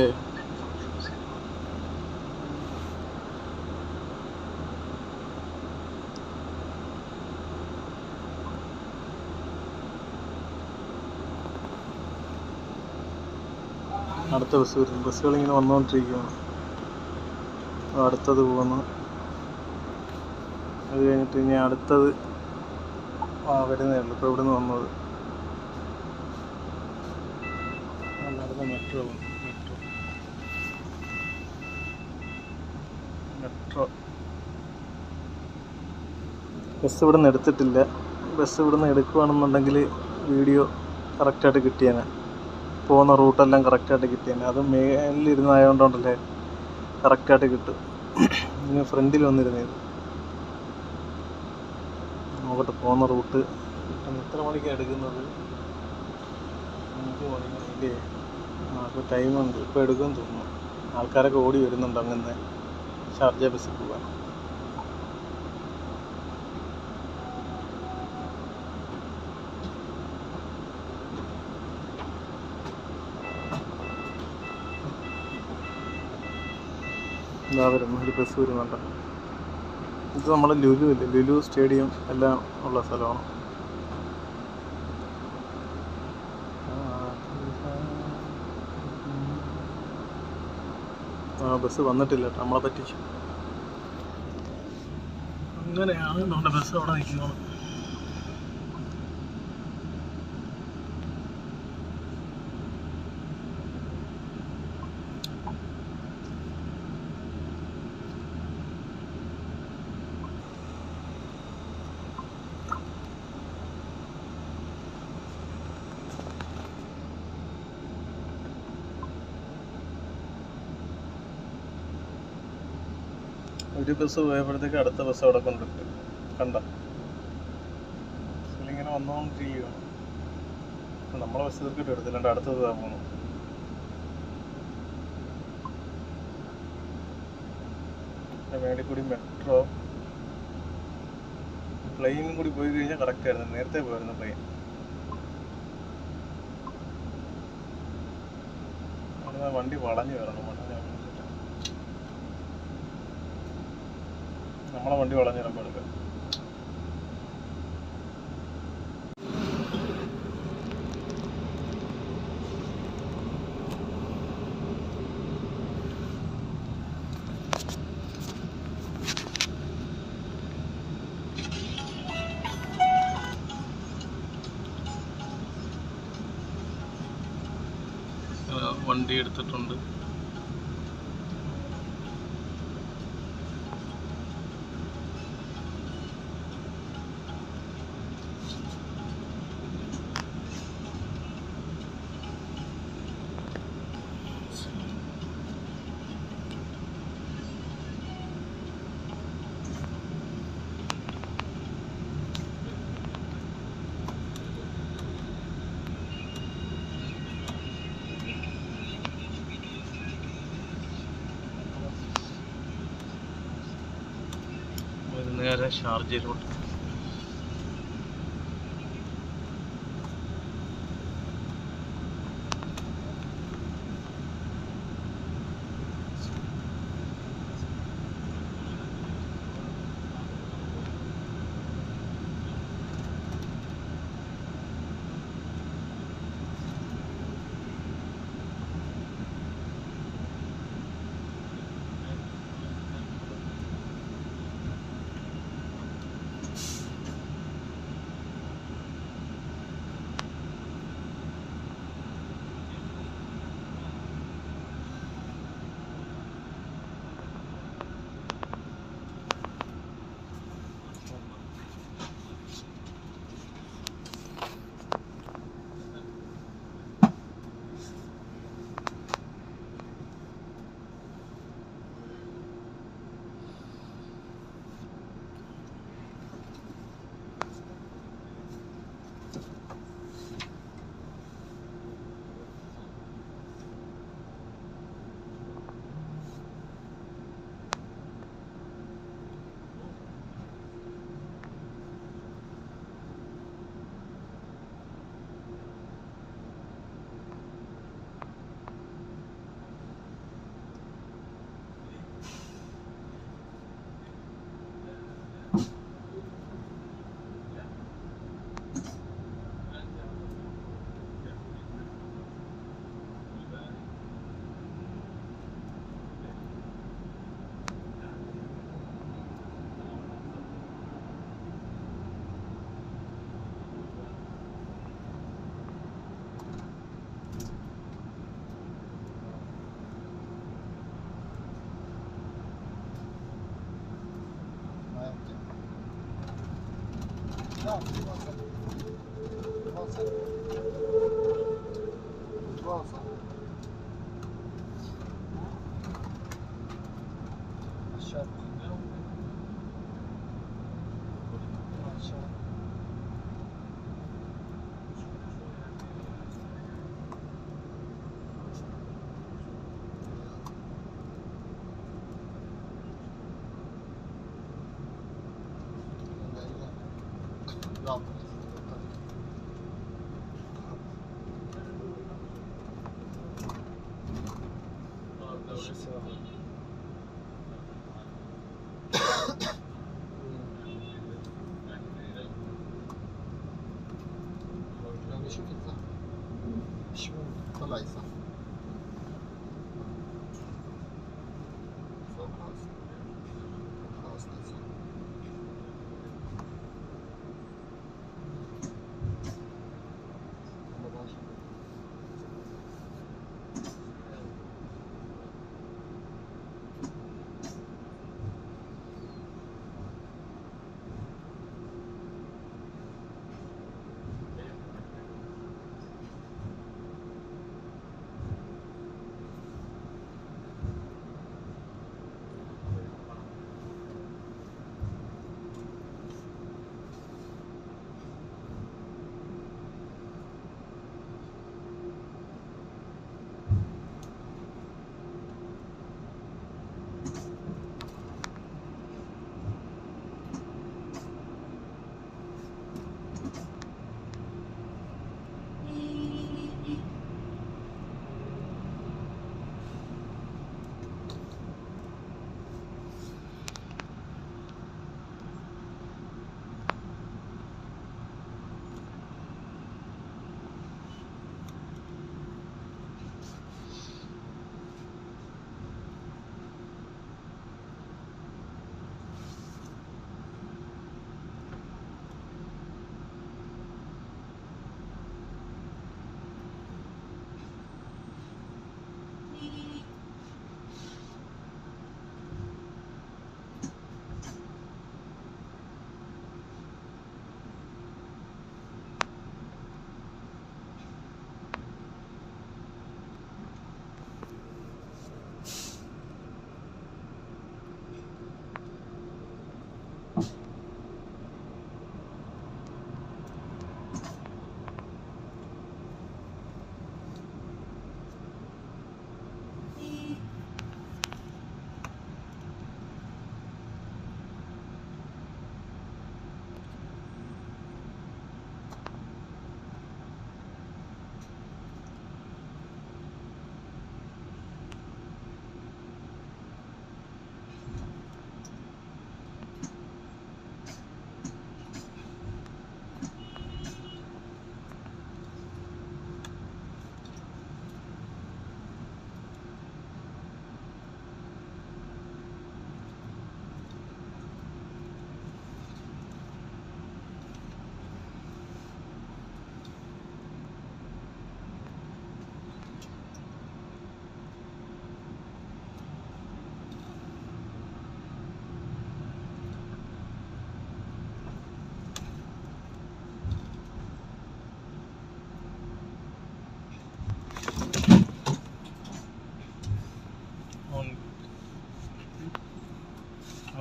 അടുത്ത ബസ് വരുന്നു. ബസ്സുകളിങ്ങനെ വന്നുകൊണ്ടിരിക്കുകയാണ്. അടുത്തത് പോകുന്നു. അത് കഴിഞ്ഞിട്ട് ഇനി അടുത്തത് വരുന്നേ ഉള്ളൂ. ഇപ്പോൾ ഇവിടെ നിന്ന് വന്നത് അടുത്ത മെട്രോ ബസ് ഇവിടെ നിന്ന് എടുത്തിട്ടില്ല. ബസ് ഇവിടെ നിന്ന് എടുക്കുകയാണെന്നുണ്ടെങ്കിൽ വീഡിയോ കറക്റ്റായിട്ട് കിട്ടിയേനെ. പോകുന്ന റൂട്ടെല്ലാം കറക്റ്റായിട്ട് കിട്ടിയേനെ. അത് മേലിരുന്നായതുകൊണ്ടല്ലേ കറക്റ്റായിട്ട് കിട്ടും. ഇങ്ങനെ ഫ്രണ്ടിൽ വന്നിരുന്നത്. നോക്കട്ടെ പോകുന്ന റൂട്ട് എത്ര മണിക്കാണ് എടുക്കുന്നത്. 5 മണിക്കല്ലേ. അപ്പോൾ ടൈമുണ്ട്. ഇപ്പോൾ എടുക്കുമെന്ന് തോന്നുന്നു. ആൾക്കാരൊക്കെ ഓടി വരുന്നുണ്ട് അങ്ങനെ ഷാർജ ബസ്സിൽ പോകാൻ. ഇതാ വരുന്നു, ഒരു ബസ് വരുന്നുണ്ട്. ഇത് നമ്മുടെ ലുലു ഇല്ലേ, ലുലു സ്റ്റേഡിയം എല്ലാം ഉള്ള സ്ഥലമാണ്. ബസ് വന്നിട്ടില്ല കേട്ടോ, നമ്മളെ പറ്റിച്ചു. അങ്ങനെയാണ് നമ്മുടെ ബസ് അവിടെ നിൽക്കുന്നത്. ഒരു ബസ് പോയപ്പോഴത്തേക്ക് അടുത്ത ബസ് അവിടെ കൊണ്ടിട്ട് കണ്ട ഇങ്ങനെ വന്നുകൊണ്ടിരിക്കുക. നമ്മളെ ബസ് തീർക്കിട്ട് എടുത്തില്ലാണ്ട് അടുത്തത് പോകുന്നു. മേളിൽ കൂടി മെട്രോ പ്ലെയിനും കൂടി പോയി കഴിഞ്ഞാൽ കറക്റ്റ് ആയിരുന്നു. നേരത്തെ പോയിരുന്നു പ്ലെയിൻ. വണ്ടി വളഞ്ഞു വരണം. നമ്മളെ വണ്ടി വളഞ്ഞു വരാൻ പാടില്ല. വണ്ടി എടുത്തിട്ടുണ്ട്. നേരെ ഷാർജയിലോട്ട്.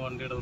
വണ്ടിയുടെ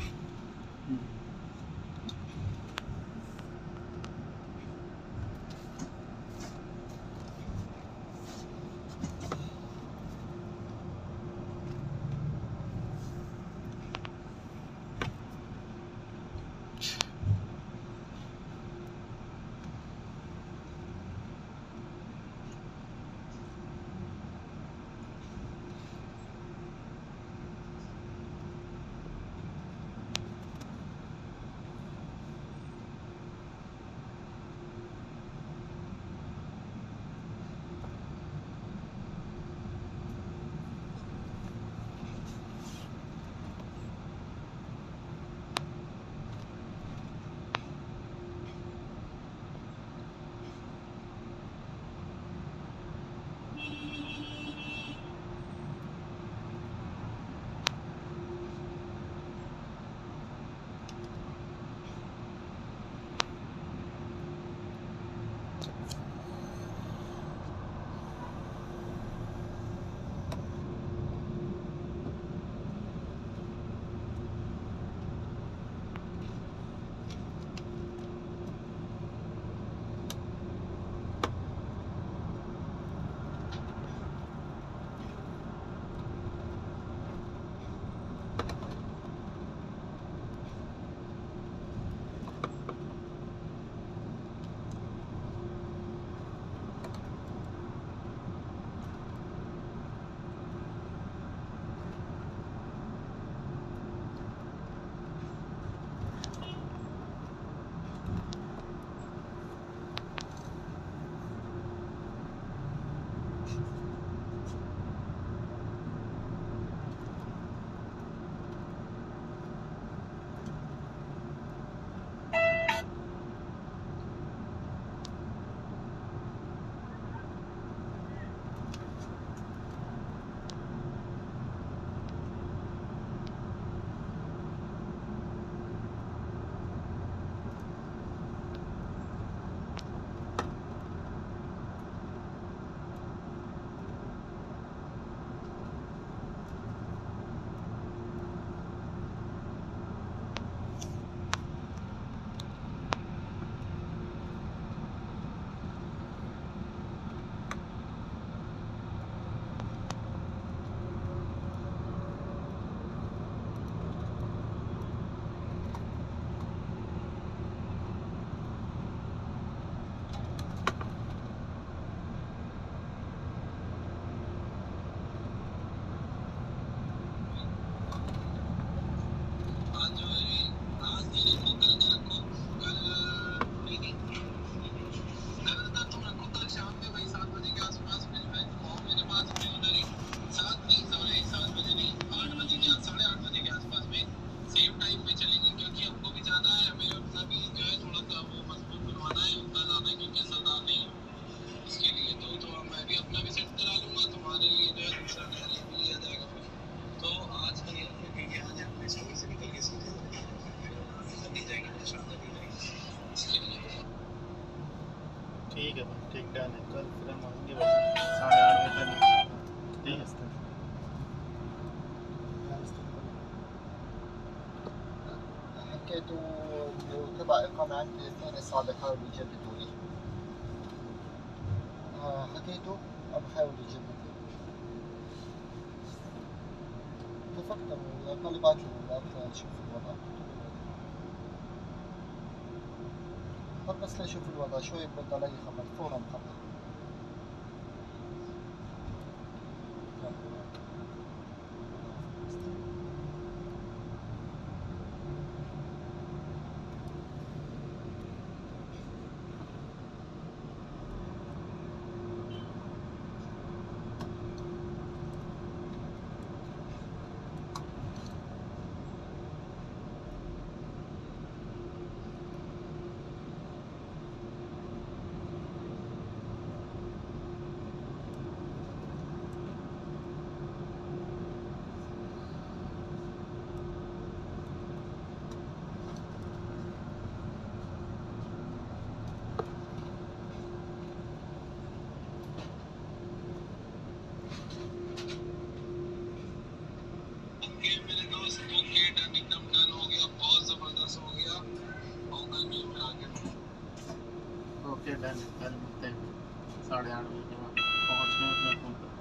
ठीक है भाई, ठीक डन है। कल फिर हम आएंगे 8:30 बजे। ठीक है। حكيته تبع إقامة عندي 2 الساعة بحاول يجددوا لي. حكيته أو بحاول يجدد لي. اتفقت قال لي بعت لي نشوف الوضع. قال بس ليشوف الوضع شوي برد علي خبر فورا خبر. कल मिलते हैं 8:30 बजे के बाद पहुँचने में अपने फ़ोन पर।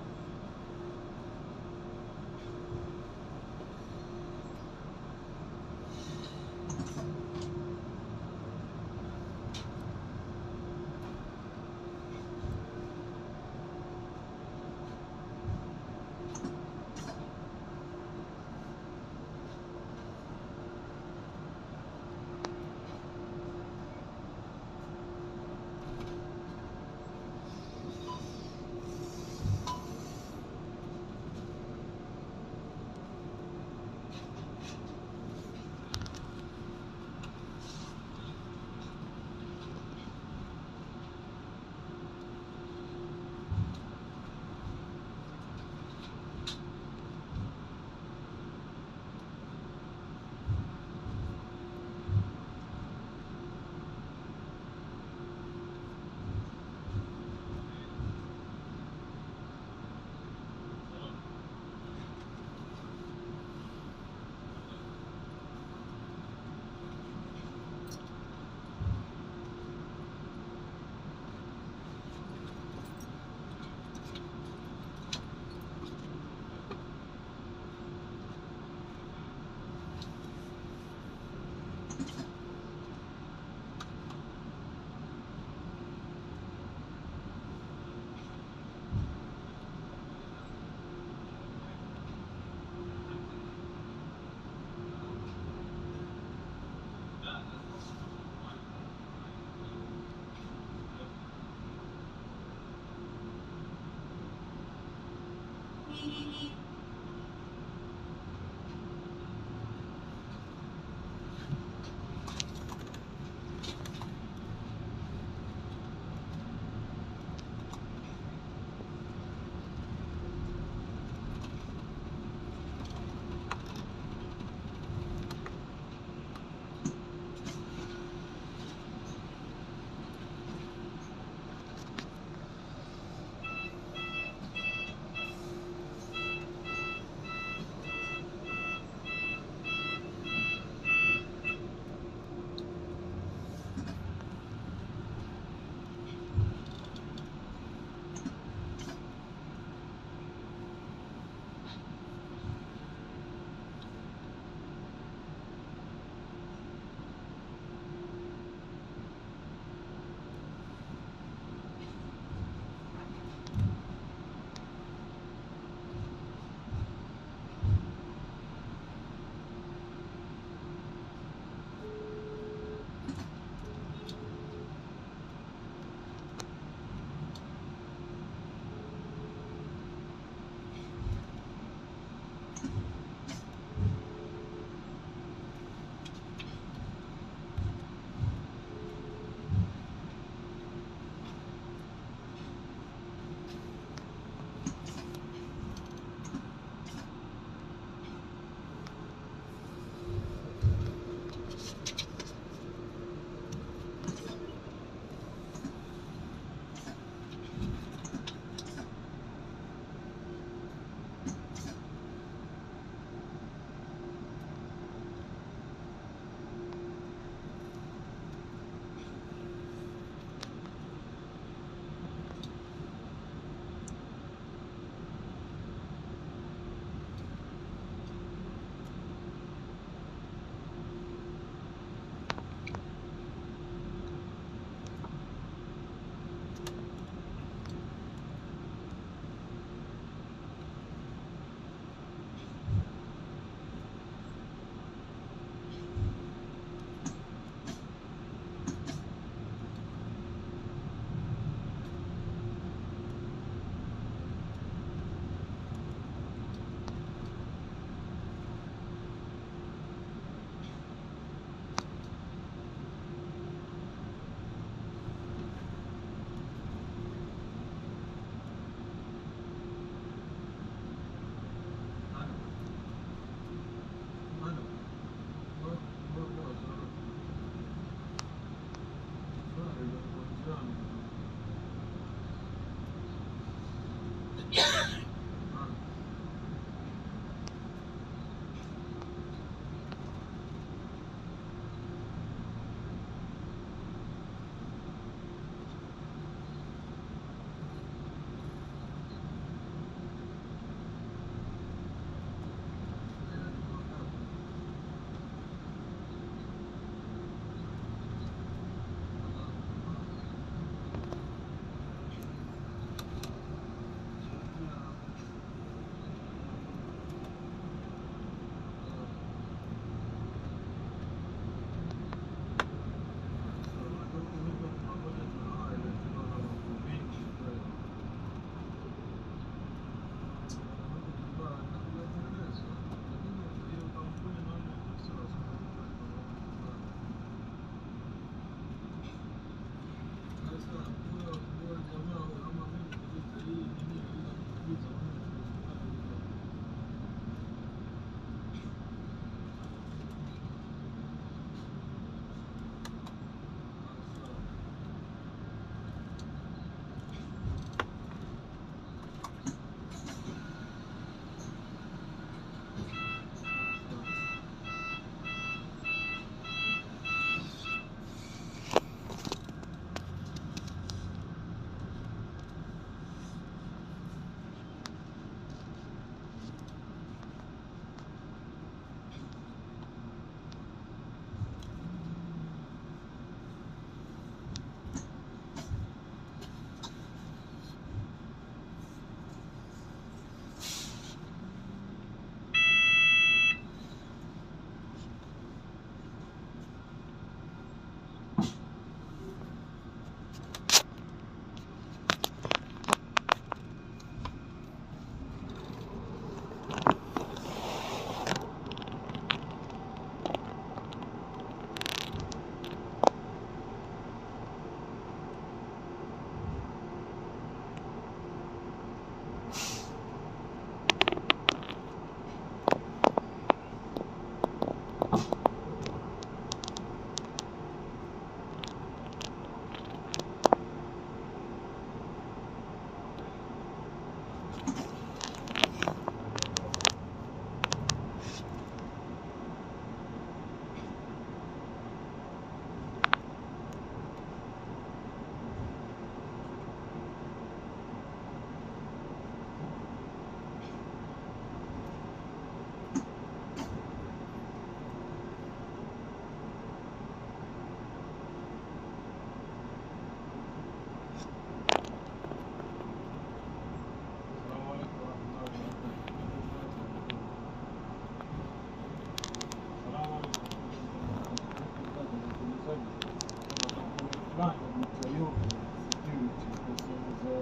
fulani kuita yote security kwa sehemu za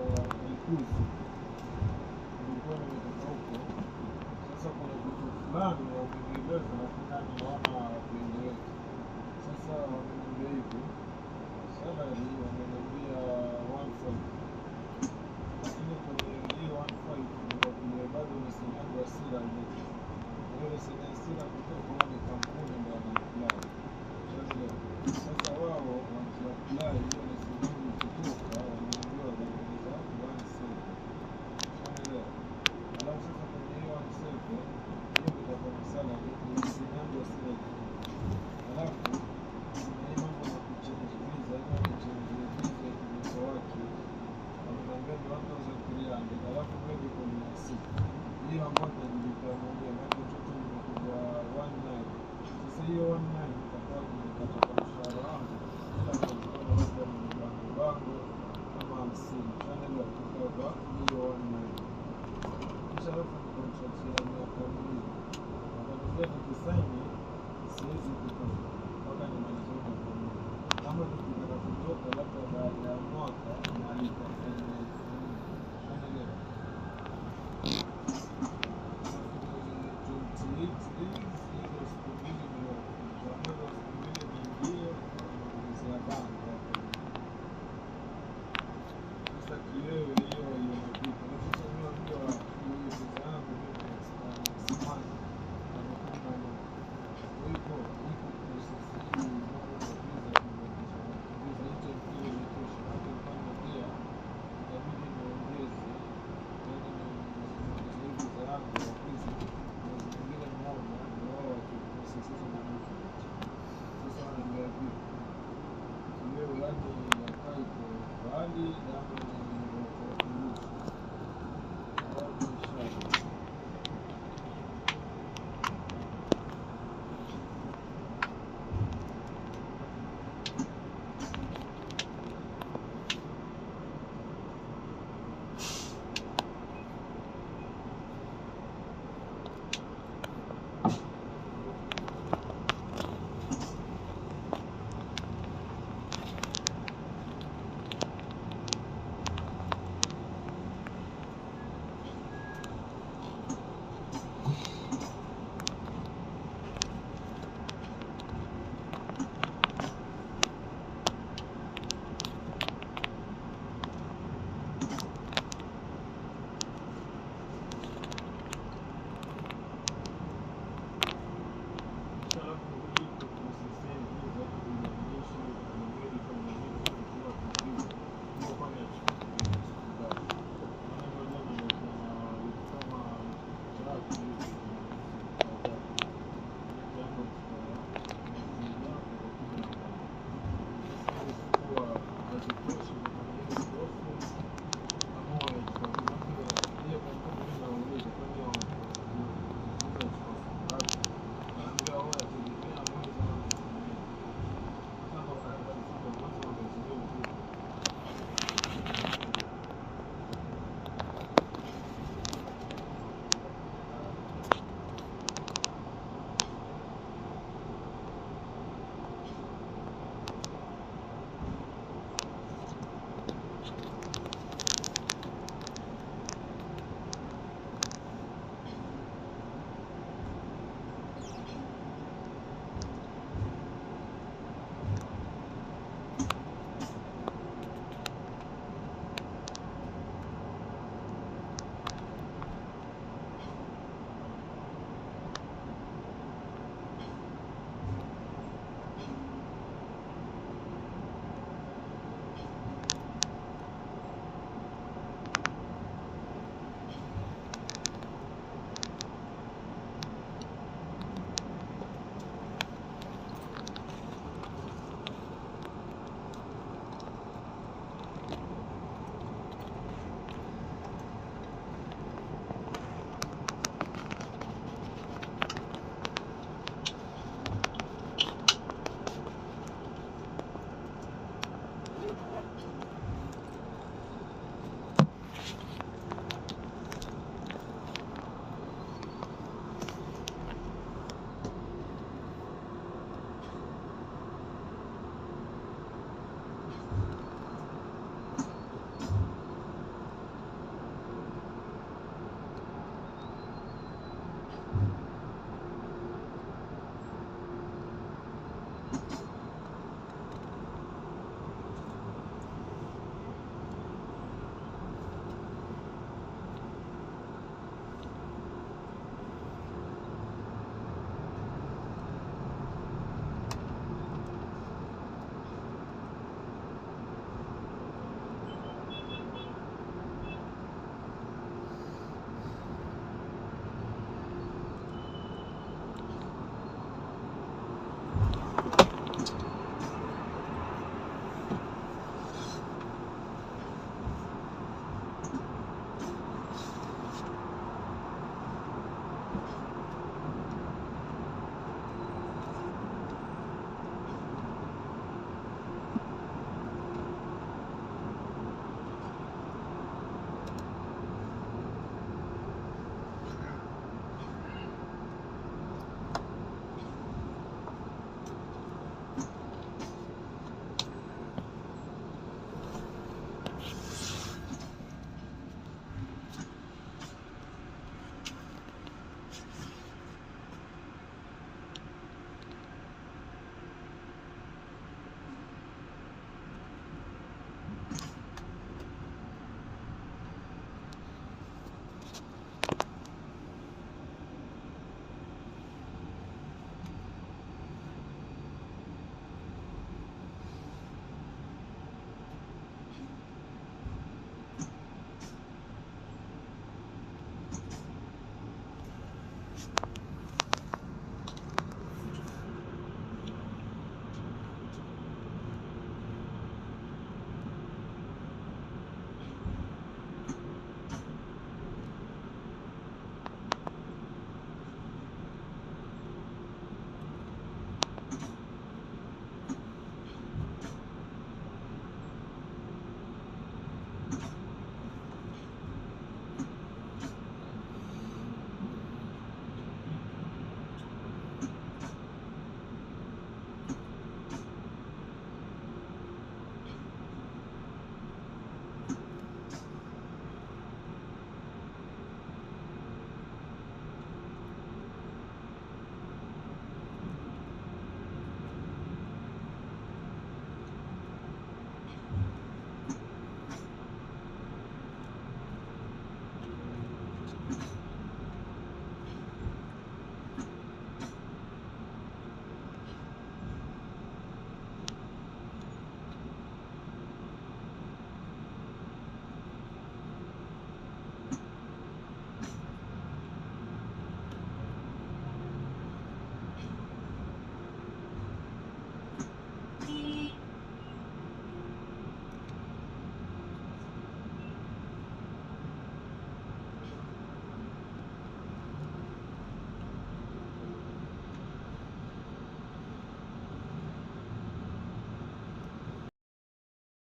Ikuzi ilikuwa nimetoka huko. Sasa kuna vitu fulani wamenieleza lakini naona hawakueleweki. Sasa wameniambia hivi, salary wameniambia 1.5, lakini kwenye hiyo 1.5 ndio vile bado msemaji wa sira ile leseni ya sira kutoka kwenye kampuni ndio wanaapply. Sasa wao wakiapply hiyo leseni ikitoka wanaambiwa wanaongeza 1.7. Unaelewa? Alafu sasa kwenye hiyo 1.7 hiyo itakuwa ni salary ya msemaji wa sira ile. Alafu kuna hii mambo na kuchange visa, hiyo kuchange visa kwa watu wanaambia ni 1,300, alafu medical ni 6. Hiyo ambayo nililipa mwenyewe maana mtoto nimekuja 19. Sasa hiyo 19 itakuwa nimepata kwa mshahara wangu kila mwezi kama labda ni bango kama 50. Unaelewa? Kutoka hiyo 19. Kisha alafu ni contract ya miaka miwili. Wakaniambia nikisaini siwezi kutoka mpaka nimalize mwaka mmoja. Kama nikitaka kutoka labda baada ya mwaka nalipa tena. Unaelewa?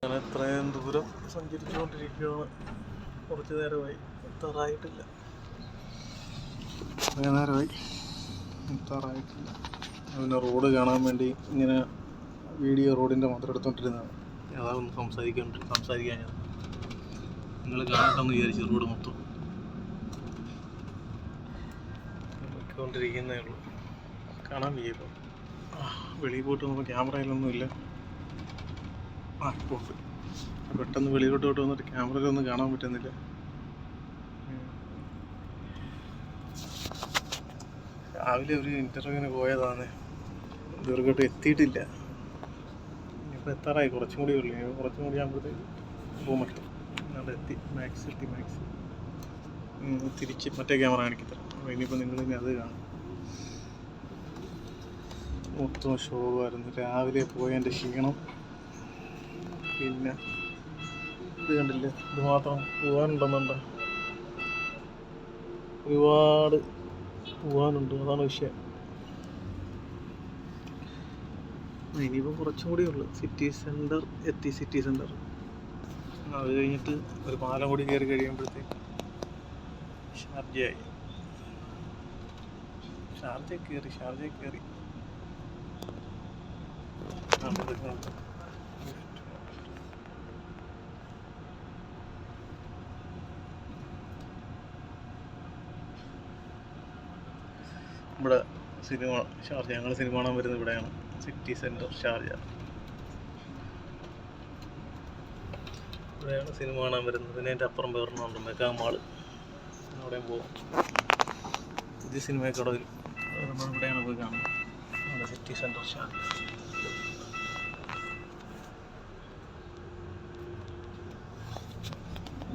അങ്ങനെ ഇത്രയും ദൂരം സഞ്ചരിച്ചുകൊണ്ടിരിക്കുകയാണ്. കുറച്ച് നേരമായി, എത്താറായിട്ടില്ല. കുറേ നേരമായി, എത്താറായിട്ടില്ല. പിന്നെ റോഡ് കാണാൻ വേണ്ടി ഇങ്ങനെ വീഡിയോ റോഡിൻ്റെ മാത്രം എടുത്തോണ്ടിരുന്നതാണ്. അതാ ഒന്ന് സംസാരിക്കാൻ നിങ്ങൾ കാണട്ടെന്ന് വിചാരിച്ചു. റോഡ് മൊത്തം നോക്കിക്കൊണ്ടിരിക്കുന്നേ ഉള്ളൂ, കാണാൻ വയ്യപ്പോൾ. വെളിയിൽ പോയിട്ട് നമ്മൾ ക്യാമറയിലൊന്നും ഇല്ല. ഇപ്പോൾ ഉണ്ട്. പെട്ടെന്ന് വെളിയിലോട്ട് വന്നിട്ട് ക്യാമറയിലൊന്നും കാണാൻ പറ്റുന്നില്ല. രാവിലെ ഒരു ഇൻ്റർവ്യൂവിന് പോയതാണ്, ഇതുവരെയായിട്ട് എത്തിയിട്ടില്ല. ഇനിയിപ്പോൾ എത്താറായി, കുറച്ചും കൂടി ഉള്ളു. കുറച്ചും കൂടി ആകുമ്പോഴത്തേക്ക് പോകും. മറ്റേ അവിടെ എത്തി, മാക്സ് തിരിച്ച് മറ്റേ ക്യാമറ കാണിക്കത്തരാം. അപ്പോൾ ഇനിയിപ്പോൾ നിങ്ങൾ ഇനി അത് കാണും. മൊത്തം ഷോവായിരുന്നു. രാവിലെ പോയതിൻ്റെ ക്ഷീണം. പിന്നെ ഇത് കണ്ടില്ലേ, ഇത് മാത്രം പോകാനുണ്ടെന്നുണ്ടോ, ഒരുപാട് പോകാനുണ്ട്. അതാണ് വിഷയം. ഇനിയിപ്പോൾ കുറച്ചും കൂടി ഉള്ളു. സിറ്റി സെൻറ്റർ എത്തി. സിറ്റി സെൻറ്റർ അത് കഴിഞ്ഞിട്ട് ഒരു പാലം കൂടി കയറി കഴിയുമ്പോഴത്തേക്ക് ഷാർജയായി. ഷാർജ കയറി ഇവിടെ സിനിമ ഷാർജ. ഞങ്ങൾ സിനിമ കാണാൻ വരുന്നത് ഇവിടെയാണ്, സിറ്റി സെൻറ്റർ ഷാർജ. ഇവിടെയാണ് സിനിമ കാണാൻ വരുന്നത്. പിന്നെ അതിൻ്റെ അപ്പുറം വേറൊന്നുണ്ട്, മെഗാ മാള്. അവിടെയും പോകും. ഇത് സിനിമക്കടവിൽ നമ്മൾ ഇവിടെയാണ് പോയി കാണുന്നത്, നമ്മുടെ city centre Sharjah.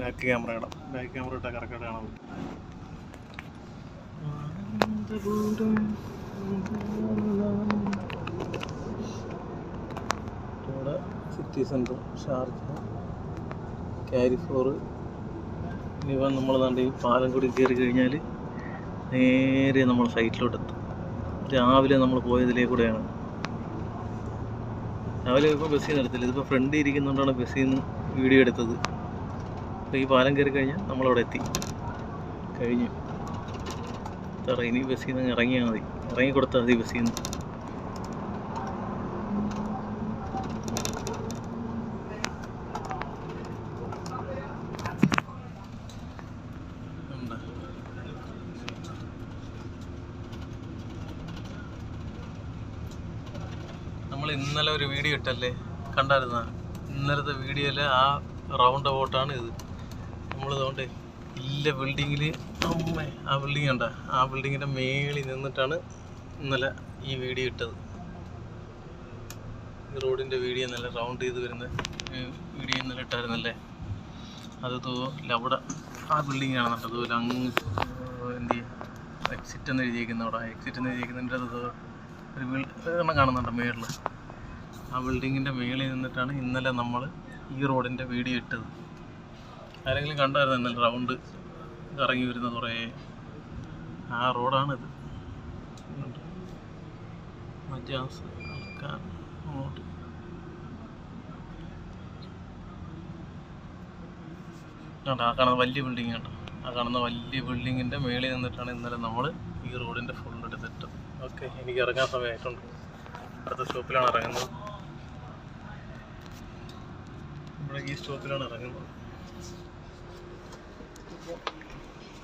Back camera ഇട്ടാൽ കറക്റ്റായിട്ട് കാണാൻ പറ്റും. ഇവിടെ സിറ്റി സെൻറ്റർ ഷാർജ, കാരിഫോർ. ഇനിയിപ്പോൾ നമ്മൾ ദാണ്ട് ഈ പാലം കൂടി കയറി കഴിഞ്ഞാൽ നേരെ നമ്മൾ സൈറ്റിലോട്ടെത്തും. രാവിലെ നമ്മൾ പോയതിലേ കൂടെയാണ്. രാവിലെ ഇപ്പോൾ ബസ്സിൽ നിന്ന് എടുത്തില്ല, ഇതിപ്പോൾ ഫ്രണ്ട് ഇരിക്കുന്നതുകൊണ്ടാണ് ബസ്സിൽ നിന്ന് വീഡിയോ എടുത്തത്. അപ്പോൾ ഈ പാലം കയറി കഴിഞ്ഞാൽ നമ്മളവിടെ എത്തി കഴിഞ്ഞു. ഇനി ബസ്സിൽ നിന്ന് ഇറങ്ങിയാൽ മതി, ഇറങ്ങിക്കൊടുത്താൽ മതി ബസ്സിൽ നിന്ന്. നമ്മൾ ഇന്നലെ ഒരു വീഡിയോ ഇട്ടല്ലേ, കണ്ടായിരുന്ന? ഇന്നലത്തെ വീഡിയോയിൽ ആ റൗണ്ട് അബൌട്ടാണ് ഇത്. നമ്മളിതുകൊണ്ട് ഇല്ല ബിൽഡിങ്ങിൽ ആ ബിൽഡിങ് കണ്ട, ആ ബിൽഡിങ്ങിൻ്റെ മേളിൽ നിന്നിട്ടാണ് ഇന്നലെ ഈ വീഡിയോ ഇട്ടത്. ഈ റോഡിൻ്റെ വീഡിയോ ഇന്നലെ റൗണ്ട് ചെയ്ത് വരുന്ന വീഡിയോ ഇന്നലെ ഇട്ടായിരുന്നല്ലേ. അത് അവിടെ ആ ബിൽഡിങ് കാണുന്നുണ്ട്. അതുപോലെ അങ്ങ് എന്ത് ചെയ്യുക, എക്സിറ്റ് എന്ന് എഴുതിയിരിക്കുന്ന അവിടെ, എക്സിറ്റ് എന്ന് എഴുതിയിരിക്കുന്നതിൻ്റെ അത് ഒരു എണ്ണം കാണുന്നുണ്ട് മേളിൽ. ആ ബിൽഡിങ്ങിൻ്റെ മേളിൽ നിന്നിട്ടാണ് ഇന്നലെ നമ്മൾ ഈ റോഡിൻ്റെ വീഡിയോ ഇട്ടത്. ആരെങ്കിലും കണ്ടായിരുന്നു ഇന്നലെ റൗണ്ട് കറങ്ങി വരുന്ന കുറേ? ആ റോഡാണിത്. മജാസ് ആൾക്കാർ അങ്ങോട്ട് കണ്ടോ, ആ കാണുന്ന വലിയ ബിൽഡിങ് കണ്ടോ, ആ കാണുന്ന വലിയ ബിൽഡിങ്ങിൻ്റെ മേളിൽ നിന്നിട്ടാണ് ഇന്നലെ നമ്മൾ ഈ റോഡിൻ്റെ ഫുൾ എടുത്തിട്ട്. ഓക്കെ, എനിക്ക് ഇറങ്ങാൻ സമയമായിട്ടുണ്ട്. അടുത്ത സ്റ്റോപ്പിലാണ് ഇറങ്ങുന്നത്. ഇവിടെ ഈ സ്റ്റോപ്പിലാണ് ഇറങ്ങുന്നത്.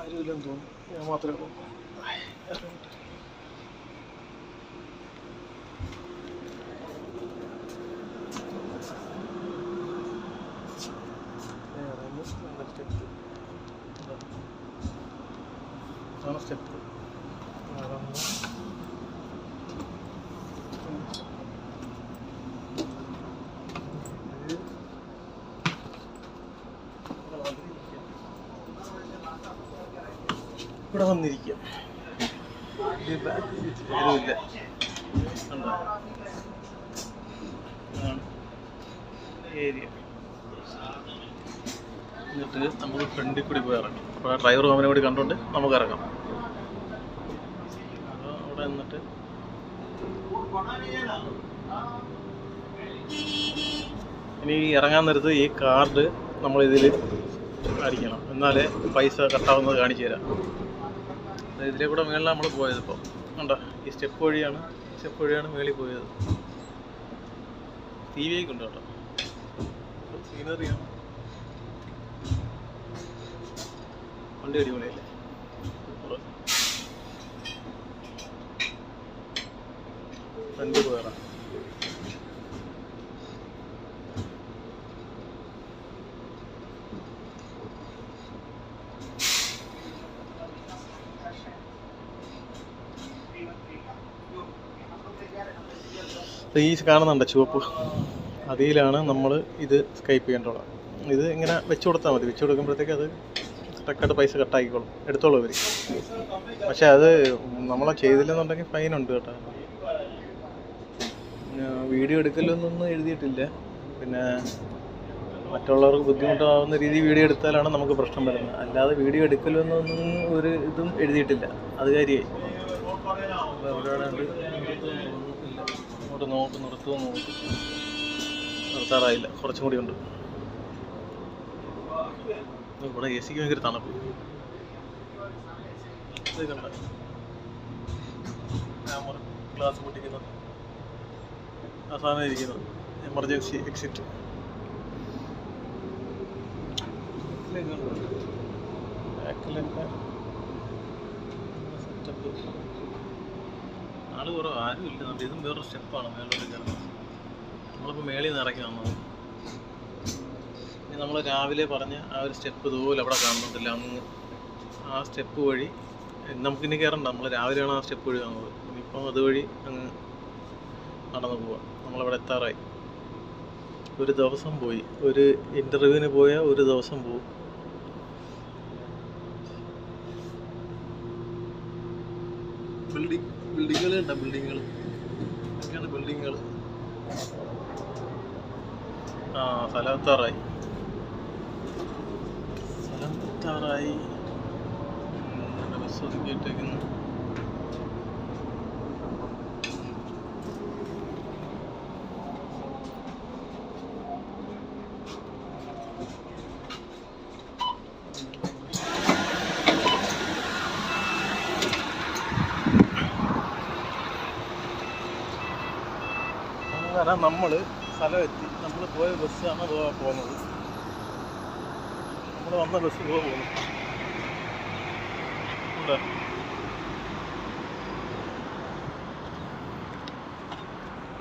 ആരുമില്ലെന്ന് തോന്നുന്നു, ഞാൻ മാത്രമേ ഉള്ളൂ. സ്റ്റെപ്പ് ഇവിടെ വന്നിരിക്കാം. ആരുമില്ല, കണ്ടോ ഏരിയ. എന്നിട്ട് നമുക്ക് ഫ്രണ്ടിൽ കൂടി പോയി ഇറങ്ങാം. അപ്പോൾ ആ ഡ്രൈവർ അവനെ കൂടി കണ്ടുകൊണ്ട് നമുക്ക് ഇറങ്ങാം. അപ്പോൾ അവിടെ നിന്നിട്ട് ഇനി ഇറങ്ങാൻ നേരത്ത് ഈ കാർഡ് നമ്മളിതിൽ അടിക്കണം, എന്നാലേ പൈസ കട്ടാവുന്നത് കാണിച്ചു തരാം. ഇതിലെ കൂടെ മേളിലാണ് നമ്മൾ പോയത്. ഇപ്പോൾ കണ്ടോ, ഈ സ്റ്റെപ്പ് വഴിയാണ് മേളിൽ പോയത്. ടി വി ഒക്കെ ഉണ്ട് കേട്ടോ, സീനറിയാണ്. വണ്ടി അടിപൊളിയല്ലേ, ഫ്രണ്ട് പോയറാം. ഈ കാണുന്നുണ്ട് ചുവപ്പ്, അതിലാണ് നമ്മൾ ഇത് സ്കൈപ്പ് ചെയ്യേണ്ടത്. ഇത് ഇങ്ങനെ വെച്ച് കൊടുത്താൽ മതി. വെച്ച് കൊടുക്കുമ്പോഴത്തേക്ക് അത് കറക്റ്റായിട്ട് പൈസ കട്ടാക്കിക്കോളും, എടുത്തോളൂ ഇവർ. പക്ഷേ അത് നമ്മളെ ചെയ്തില്ലെന്നുണ്ടെങ്കിൽ ഫൈനുണ്ട് കേട്ടോ. വീഡിയോ എടുക്കലൊന്നും എഴുതിയിട്ടില്ല. പിന്നെ മറ്റുള്ളവർക്ക് ബുദ്ധിമുട്ടാവുന്ന രീതിയിൽ വീഡിയോ എടുത്താലാണ് നമുക്ക് പ്രശ്നം വരുന്നത്. അല്ലാതെ വീഡിയോ എടുക്കലൊന്നും ഒരു ഇതും എഴുതിയിട്ടില്ല. അത് കാര്യമായി. അങ്ങോട്ട് നിർത്തുമോ നിർത്താറായില്ല, കുറച്ചും കൂടി ഉണ്ട്. ഇവിടെ എ സിക്ക് ഭയങ്കര തണുപ്പ്. ഇത് കണ്ട ക്യാമറ ഗ്ലാസ് പൊട്ടിക്കുന്നത്, ആ സാധനം ഇരിക്കുന്നത് എമർജൻസി എക്സിറ്റ്. ബാക്കിലൊക്കെ സെറ്റപ്പ്. ആള് കുറവ്, ആരും ഇല്ല. ഇതും വേറൊരു സ്റ്റെപ്പാണ് മേലോട്ട് കയറുന്നത്. നമ്മളിപ്പോൾ മേളിൽ നിന്ന് ഇറക്കി വന്നത്. ഇനി നമ്മൾ രാവിലെ പറഞ്ഞ ആ ഒരു സ്റ്റെപ്പ് ഇതുപോലെ അവിടെ കാണുന്നുണ്ടല്ലോ, അങ്ങ് ആ സ്റ്റെപ്പ് വഴി നമുക്കിനി കയറണ്ട. നമ്മൾ രാവിലെയാണ് ആ സ്റ്റെപ്പ് വഴി വന്നത്. ഇനിയിപ്പം അതുവഴി അങ്ങ് നടന്നു പോവാം. നമ്മളിവിടെ എത്താറായി. ഒരു ദിവസം പോയി, ഒരു ഇൻ്റർവ്യൂവിന് പോയാൽ ഒരു ദിവസം പോവും. ബിൽഡിങ്ങുകൾ ഉണ്ടോ, ബിൽഡിങ്ങുകൾ ഒക്കെയാണ് ബിൽഡിങ്ങുകൾ. ആ സ്ഥലത്താറായി. ബസ് ഒതുക്കിയിട്ടേക്കുന്നു. അങ്ങനെ നമ്മൾ സ്ഥലം എത്തി. നമ്മൾ പോയ ബസ്സാണ് പോകുന്നത്. നമ്മൾ വന്ന ബസ് പോകുന്നു.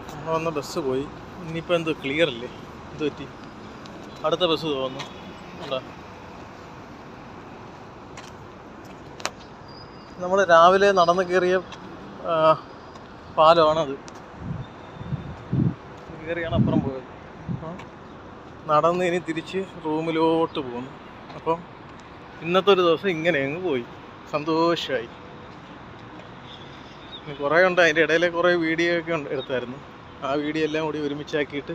നമ്മൾ വന്ന ബസ് പോയി. ഇനിയിപ്പോൾ എന്തോ ക്ലിയർ അല്ലേ, എന്ത് പറ്റി? അടുത്ത ബസ് പോകുന്നു. ഉണ്ടോ, നമ്മൾ രാവിലെ നടന്നു കയറിയ പാലമാണത്. കയറിയാണ് അപ്പുറം പോയത്. നടന്ന് ഇനി തിരിച്ച് റൂമിലോട്ട് പോകുന്നു. അപ്പം ഇന്നത്തെ ഒരു ദിവസം ഇങ്ങനെ അങ്ങ് പോയി, സന്തോഷമായി. കുറേ ഉണ്ട്, അതിൻ്റെ ഇടയിൽ കുറേ വീഡിയോ ഒക്കെ എടുത്തായിരുന്നു. ആ വീഡിയോ എല്ലാം കൂടി ഒരുമിച്ചാക്കിയിട്ട്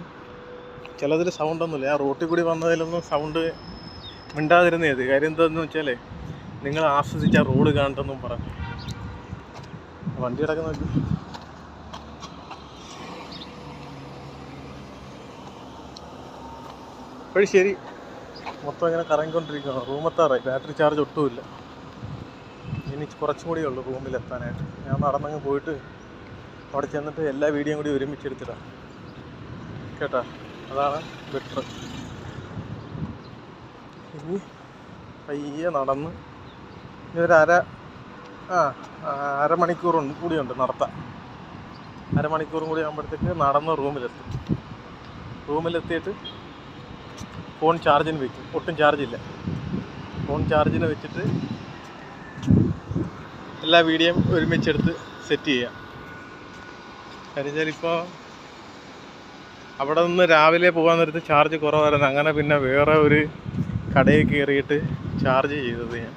ചിലതിൽ സൗണ്ടൊന്നുമില്ല. ആ റോട്ടിൽ കൂടി വന്നതിലൊന്നും സൗണ്ട് മിണ്ടാതിരുന്നത്. കാര്യം എന്താണെന്ന് വെച്ചാലേ, നിങ്ങൾ ആസ്വദിച്ച ആ റോഡ് കാണട്ടെന്നും പറഞ്ഞു. വണ്ടി കിടക്കുന്ന ഇപ്പോഴും ശരി, മൊത്തം ഇങ്ങനെ കറങ്ങിക്കൊണ്ടിരിക്കുകയാണ്. റൂമെത്താറായി. ബാറ്ററി ചാർജ് ഒട്ടുമില്ല. ഇനി കുറച്ചും കൂടിയേ ഉള്ളൂ റൂമിലെത്താനായിട്ട്. ഞാൻ നടന്നങ്ങ് പോയിട്ട് അവിടെ ചെന്നിട്ട് എല്ലാ വീഡിയോയും കൂടി ഒരുമിച്ചെടുത്തിടാം കേട്ടോ. അതാണ് ബെറ്റർ. ഇനി പയ്യെ നടന്ന് ഇനി ഒരു അരമണിക്കൂറും കൂടിയുണ്ട് നടത്താൻ. അരമണിക്കൂറും കൂടി ആകുമ്പോഴത്തേക്ക് നടന്ന് റൂമിലെത്തിയിട്ട് ഫോൺ ചാർജിന് വയ്ക്കും. ഒട്ടും ചാർജില്ല. ഫോൺ ചാർജിന് വെച്ചിട്ട് എല്ലാ വീഡിയോയും ഒരുമിച്ചെടുത്ത് സെറ്റ് ചെയ്യാം. കാര്യം വെച്ചാൽ ഇപ്പോൾ അവിടെ നിന്ന് രാവിലെ പോകാൻ നേരത്ത് ചാർജ് കുറവായിരുന്നു. അങ്ങനെ പിന്നെ വേറെ ഒരു കടയിൽ കയറിയിട്ട് ചാർജ് ചെയ്തത്. ഞാൻ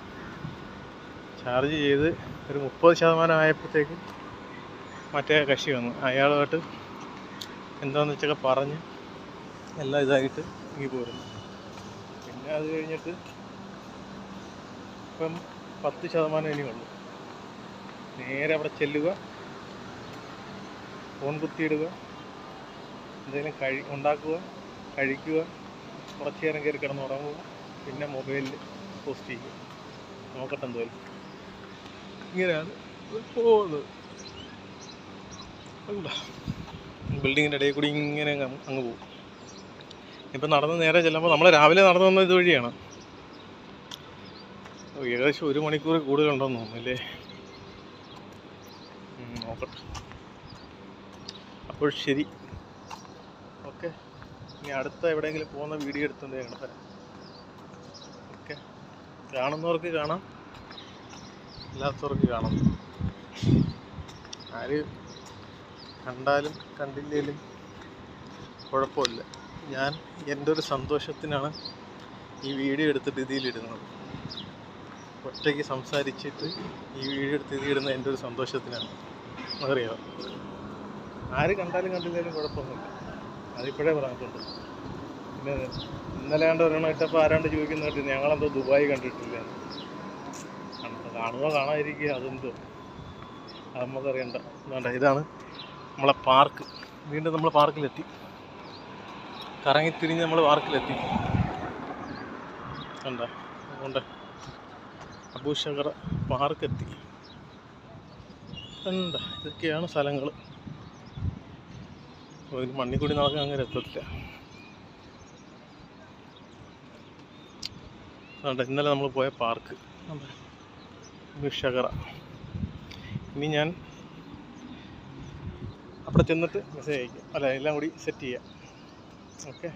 ചാർജ് ചെയ്ത് ഒരു 30% ആയപ്പോഴത്തേക്ക് മറ്റേ കക്ഷി വന്നു. അയാളുമായിട്ട് എന്താണെന്ന് വെച്ചൊക്കെ പറഞ്ഞ് എല്ലാം ഇതായിട്ട് ഇങ്ങി പോരുന്നു. പിന്നെ അത് കഴിഞ്ഞിട്ട് ഇപ്പം 10% ഇനിയുള്ളൂ. നേരെ അവിടെ ചെല്ലുക, ഫോൺ കുത്തിയിടുക, എന്തെങ്കിലും ഉണ്ടാക്കുക, കഴിക്കുക, കുറച്ച് നേരം കയറി കിടന്നുറങ്ങുക, പിന്നെ മൊബൈലിൽ പോസ്റ്റ് ചെയ്യുക. നോക്കട്ടെ എന്തായാലും. ഇങ്ങനെയാണ് പോകുന്നത്. ബിൽഡിങ്ങിൻ്റെ ഇടയിൽ കൂടി ഇങ്ങനെ അങ്ങ് പോകും. ഇപ്പം നടന്ന് നേരെ ചെല്ലുമ്പോൾ നമ്മൾ രാവിലെ നടന്നു വന്നത് ഇതുവഴിയാണ്. ഏകദേശം 1 മണിക്കൂർ കൂടുതലുണ്ടെന്ന് തോന്നുന്നില്ലേ. നോക്കട്ടെ. അപ്പോൾ ശരി, ഓക്കെ. ഇനി അടുത്ത എവിടെയെങ്കിലും പോകുന്ന വീഡിയോ എടുത്തുകൊണ്ട് ഞങ്ങൾ തരാം. ഓക്കെ, കാണുന്നവർക്ക് കാണാം, അല്ലാത്തവർക്ക് കാണാം. ആര് കണ്ടാലും കണ്ടില്ലേലും കുഴപ്പമില്ല. ഞാൻ എൻ്റെ ഒരു സന്തോഷത്തിനാണ് ഈ വീഡിയോ എടുത്തിട്ട് ഇതിലിടുന്നത്. ഒറ്റയ്ക്ക് സംസാരിച്ചിട്ട് ഈ വീഡിയോ എടുത്ത് ഇതിലിടുന്നത് എൻ്റെ ഒരു സന്തോഷത്തിനാണ്. അതറിയാം. ആര് കണ്ടാലും കണ്ടില്ലേലും കുഴപ്പമൊന്നുമില്ല. അതിപ്പോഴേ പറഞ്ഞിട്ടുണ്ട്. പിന്നെ ഇന്നലെ ഒരെണ്ണം ഇട്ടപ്പോൾ ആരാണ്ട് ചോദിക്കുന്ന കേട്ടിട്ട് ഞങ്ങളെന്തോ ദുബായ് കണ്ടിട്ടില്ല. കാണുക കാണാതിരിക്കുക അതെന്തോ അത് നമുക്കറിയണ്ട. വേണ്ട, ഇതാണ് നമ്മളെ പാർക്ക്. വീണ്ടും നമ്മൾ പാർക്കിലെത്തി. കറങ്ങിത്തിരിഞ്ഞ് നമ്മൾ പാർക്കിലെത്തി. കണ്ട അതുകൊണ്ട് അബൂഷകറ പാർക്കെത്തി. എന്താ ഇതൊക്കെയാണ് സ്ഥലങ്ങൾ. ഒരു മണ്ണിക്കൂടി നടക്കാൻ അങ്ങനെ എത്തത്തില്ല. അതുകൊണ്ട് ഇന്നലെ നമ്മൾ പോയ പാർക്ക് അബൂഷകറ. ഇനി ഞാൻ അവിടെ ചെന്നിട്ട് മെസ്സേജ് അയക്കാം. അല്ല, എല്ലാം കൂടി സെറ്റ് ചെയ്യാം. ഓക്കെ,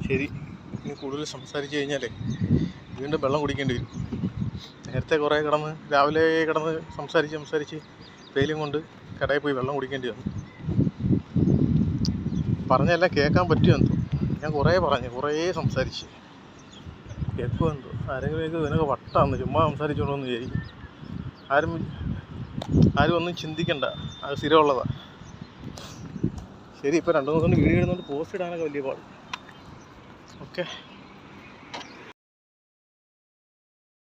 ശരി. ഇനി കൂടുതൽ സംസാരിച്ച് കഴിഞ്ഞാലേ വീണ്ടും വെള്ളം കുടിക്കേണ്ടി വരും. നേരത്തെ കുറേ രാവിലെ കിടന്ന് സംസാരിച്ച് വെയിലും കൊണ്ട് കടയിൽ പോയി വെള്ളം കുടിക്കേണ്ടി വന്നു. പറഞ്ഞെല്ലാം കേൾക്കാൻ പറ്റുമെന്തോ. ഞാൻ കുറേ സംസാരിച്ച് കേൾക്കുമെന്തോ. ആരെങ്കിലും ഇതിനൊക്കെ വട്ടാന്ന് ചുമ്മാ സംസാരിച്ചോളൂന്ന് വിചാരിക്കും. ആരും ഒന്നും ചിന്തിക്കണ്ട, അത് സ്ഥിരമുള്ളതാണ്. ശരി, ഇപ്പോൾ 2-3 വീഡിയോ ഇടുന്നുണ്ട്. പോസ്റ്റ് ഇടാനൊക്കെ വലിയ പാട്. ഓക്കെ.